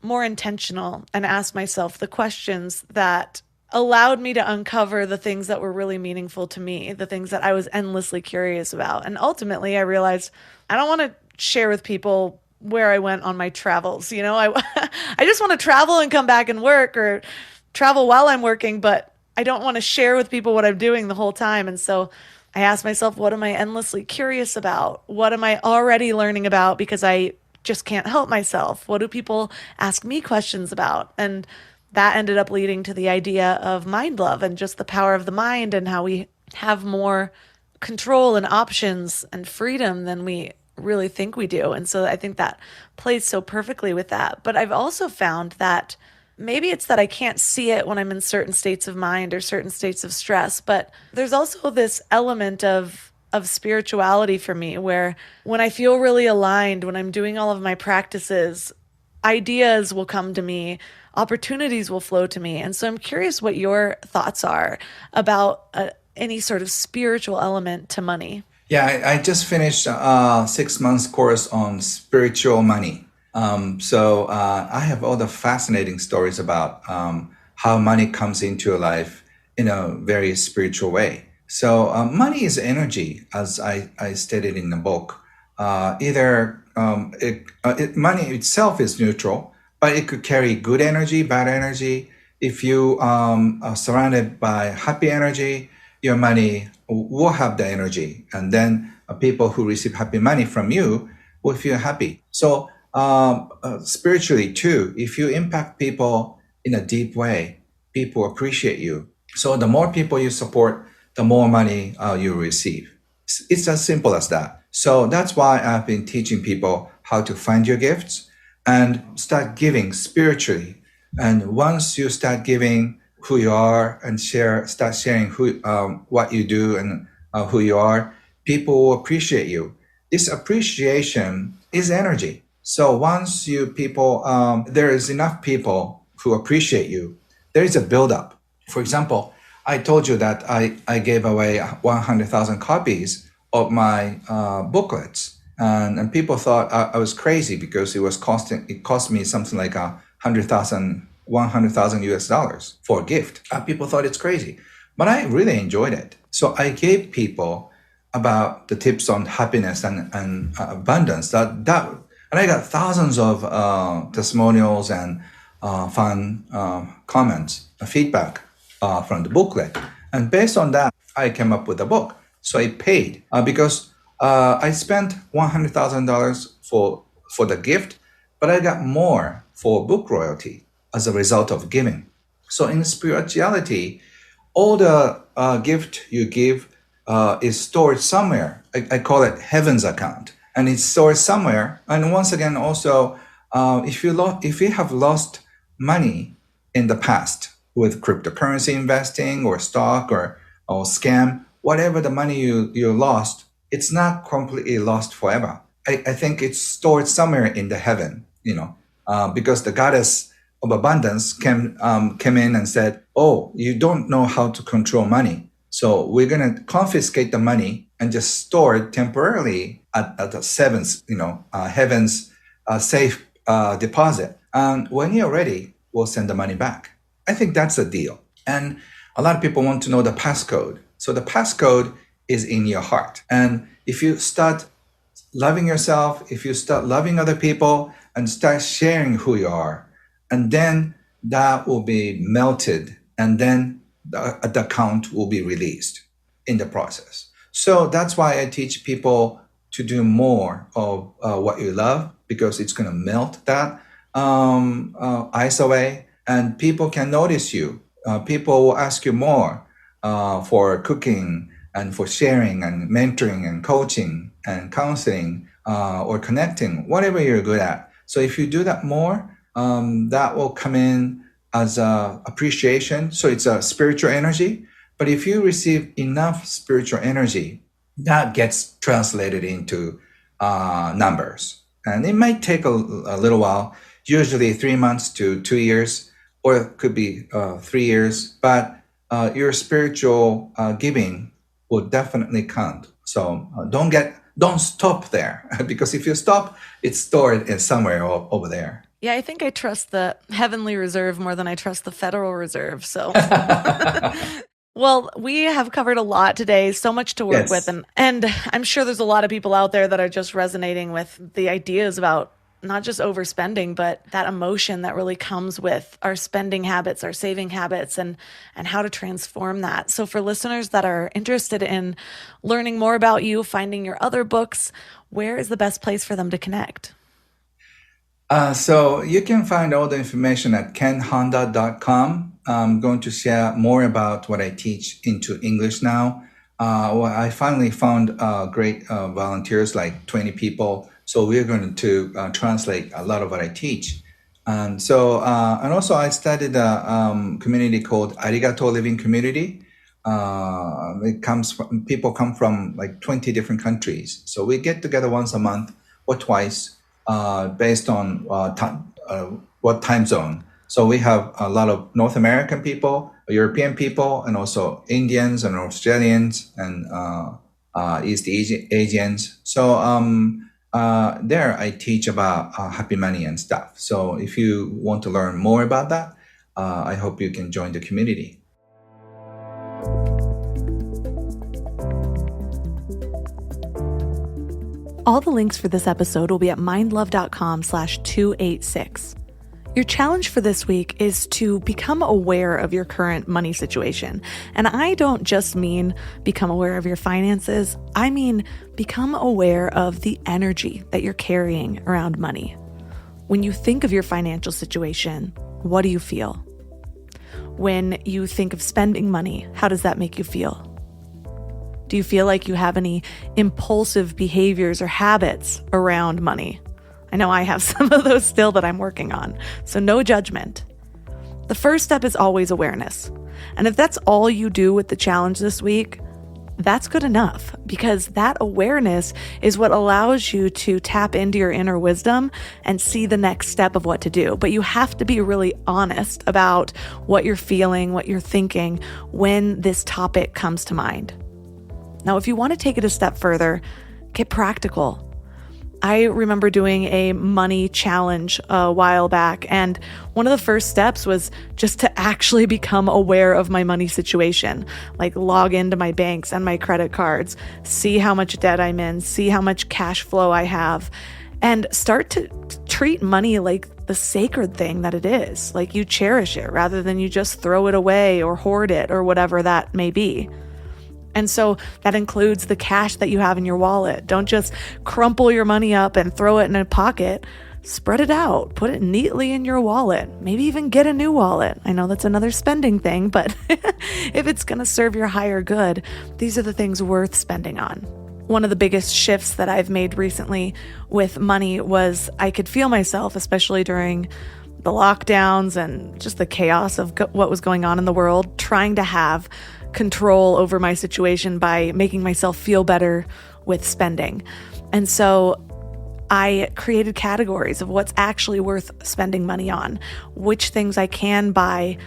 more intentional and ask myself the questions that allowed me to uncover the things that were really meaningful to me, the things that I was endlessly curious about. And ultimately, I realized I don't want to share with people where I went on my travels. I just want to travel and come back and work or travel while I'm working, but I don't want to share with people what I'm doing the whole time. And so I asked myself, what am I endlessly curious about? What am I already learning about because I just can't help myself? What do people ask me questions about? And that ended up leading to the idea of mind love and just the power of the mind and how we have more control and options and freedom than we really think we do. And so I think that plays so perfectly with that. But I've also found that maybe it's that I can't see it when I'm in certain states of mind or certain states of stress, but there's also this element of spirituality for me where when I feel really aligned, when I'm doing all of my practices, ideas will come to me, opportunities will flow to me. And so I'm curious what your thoughts are about any sort of spiritual element to money. Yeah, I just finished a 6 months course on spiritual money. So I have all the fascinating stories about how money comes into your life in a very spiritual way. So money is energy, as I stated in the book. Money itself is neutral, but it could carry good energy, bad energy. If you are surrounded by happy energy, your money will have the energy. And then people who receive happy money from you will feel happy. So spiritually too, if you impact people in a deep way, people appreciate you. So the more people you support, the more money you receive. It's as simple as that. So that's why I've been teaching people how to find your gifts and start giving spiritually. And once you start giving who you are and start sharing what you do and who you are, people will appreciate you. This appreciation is energy. So once there is enough people who appreciate you, there is a buildup. For example, I told you that I gave away 100,000 copies of my booklets, and people thought I was crazy because it cost me something like $100,000 US dollars for a gift. People thought it's crazy, but I really enjoyed it. So I gave people about the tips on happiness and abundance. And I got thousands of testimonials and fun comments, feedback from the booklet. And based on that, I came up with a book. So I paid because I spent $100,000 for the gift, but I got more for book royalty as a result of giving. So in spirituality, all the gift you give is stored somewhere. I call it heaven's account, and it's stored somewhere. And once again, also, if you have lost money in the past with cryptocurrency investing or stock or scam, whatever the money you lost, it's not completely lost forever. I think it's stored somewhere in the heaven, because the goddess of abundance came in and said, "Oh, you don't know how to control money, so we're gonna confiscate the money and just store it temporarily at the heaven's safe deposit. And when you're ready, we'll send the money back." I think that's a deal. And a lot of people want to know the passcode. So the passcode is in your heart. And if you start loving yourself, if you start loving other people and start sharing who you are, and then that will be melted, and then the account will be released in the process. So that's why I teach people to do more of what you love, because it's going to melt that ice away, and people can notice you. People will ask you more for cooking and for sharing and mentoring and coaching and counseling or connecting, whatever you're good at. So if you do that more, that will come in as appreciation. So it's a spiritual energy. But if you receive enough spiritual energy, that gets translated into numbers. And it might take a little while, usually 3 months to 2 years, or it could be 3 years. But your spiritual giving will definitely count. So don't stop there, because if you stop, it's stored in somewhere over there. Yeah, I think I trust the Heavenly Reserve more than I trust the Federal Reserve. So, well, we have covered a lot today, so much to work with. And I'm sure there's a lot of people out there that are just resonating with the ideas about not just overspending, but that emotion that really comes with our spending habits, our saving habits, and how to transform that. So for listeners that are interested in learning more about you, finding your other books, where is the best place for them to connect? So you can find all the information at kenhonda.com. I'm going to share more about what I teach into English now. I finally found great volunteers, like 20 people. So we're going to translate a lot of what I teach. And so, and also I started a community called Arigato Living Community. People come from like 20 different countries. So we get together once a month or twice, based on what time zone. So we have a lot of North American people, European people, and also Indians and Australians and East Asians. So there I teach about happy money and stuff. So if you want to learn more about that, I hope you can join the community. All the links for this episode will be at mindlove.com/286. Your challenge for this week is to become aware of your current money situation. And I don't just mean become aware of your finances. I mean, become aware of the energy that you're carrying around money. When you think of your financial situation, what do you feel? When you think of spending money, how does that make you feel? Do you feel like you have any impulsive behaviors or habits around money? I know I have some of those still that I'm working on, so no judgment. The first step is always awareness. And if that's all you do with the challenge this week, that's good enough, because that awareness is what allows you to tap into your inner wisdom and see the next step of what to do. But you have to be really honest about what you're feeling, what you're thinking when this topic comes to mind. Now, if you want to take it a step further, get practical. I remember doing a money challenge a while back, and one of the first steps was just to actually become aware of my money situation, like log into my banks and my credit cards, see how much debt I'm in, see how much cash flow I have, and start to treat money like the sacred thing that it is, like you cherish it rather than you just throw it away or hoard it or whatever that may be. And so that includes the cash that you have in your wallet. Don't just crumple your money up and throw it in a pocket. Spread it out. Put it neatly in your wallet. Maybe even get a new wallet. I know that's another spending thing, but if it's going to serve your higher good, these are the things worth spending on. One of the biggest shifts that I've made recently with money was I could feel myself, especially during the lockdowns and just the chaos of what was going on in the world, trying to have control over my situation by making myself feel better with spending. And so I created categories of what's actually worth spending money on, which things I can buy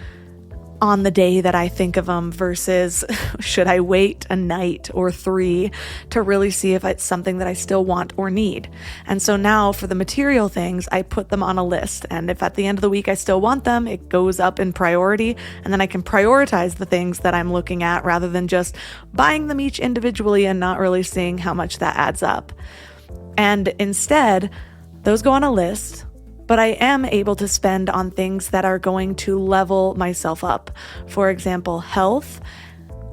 on the day that I think of them versus should I wait a night or 3 to really see if it's something that I still want or need. And so now for the material things, I put them on a list. And if at the end of the week I still want them, it goes up in priority. And then I can prioritize the things that I'm looking at rather than just buying them each individually and not really seeing how much that adds up. And instead, those go on a list. But I am able to spend on things that are going to level myself up. For example, health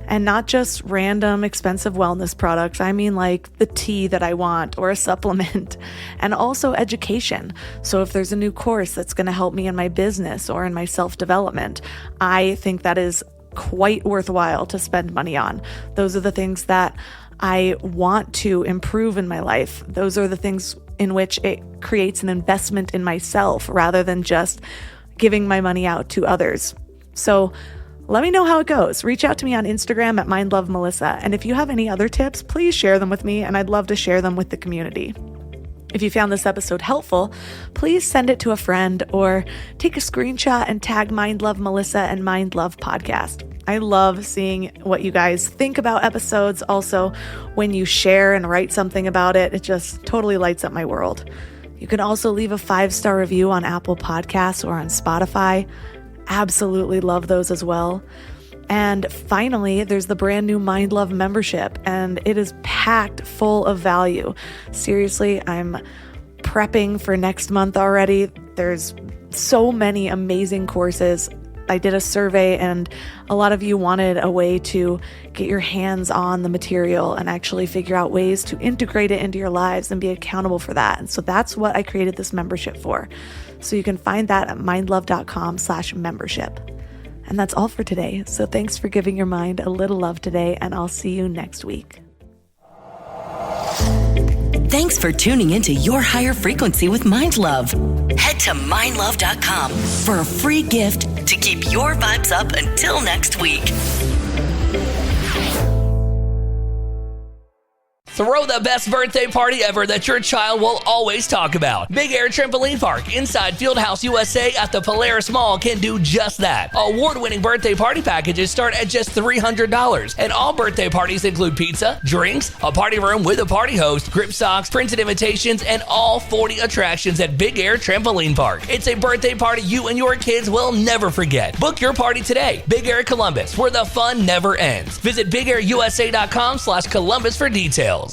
And not just random expensive wellness products. I mean like the tea that I want or a supplement, and also education. So if there's a new course that's going to help me in my business or in my self-development, I think that is quite worthwhile to spend money on. Those are the things that I want to improve in my life. Those are the things in which it creates an investment in myself rather than just giving my money out to others. So let me know how it goes. Reach out to me on Instagram at mindlovemelissa. And if you have any other tips, please share them with me, and I'd love to share them with the community. If you found this episode helpful, please send it to a friend or take a screenshot and tag Mind Love Melissa and Mind Love Podcast. I love seeing what you guys think about episodes. Also, when you share and write something about it, it just totally lights up my world. You can also leave a 5-star review on Apple Podcasts or on Spotify. Absolutely love those as well. And finally, there's the brand new Mind Love membership, and it is packed full of value. Seriously, I'm prepping for next month already. There's so many amazing courses. I did a survey, and a lot of you wanted a way to get your hands on the material and actually figure out ways to integrate it into your lives and be accountable for that. And so that's what I created this membership for. So you can find that at mindlove.com/membership. And that's all for today. So thanks for giving your mind a little love today, and I'll see you next week. Thanks for tuning into Your Higher Frequency with Mind Love. Head to mindlove.com for a free gift to keep your vibes up until next week. Throw the best birthday party ever that your child will always talk about. Big Air Trampoline Park inside Fieldhouse USA at the Polaris Mall can do just that. Award-winning birthday party packages start at just $300. And all birthday parties include pizza, drinks, a party room with a party host, grip socks, printed invitations, and all 40 attractions at Big Air Trampoline Park. It's a birthday party you and your kids will never forget. Book your party today. Big Air Columbus, where the fun never ends. Visit BigAirUSA.com/Columbus for details.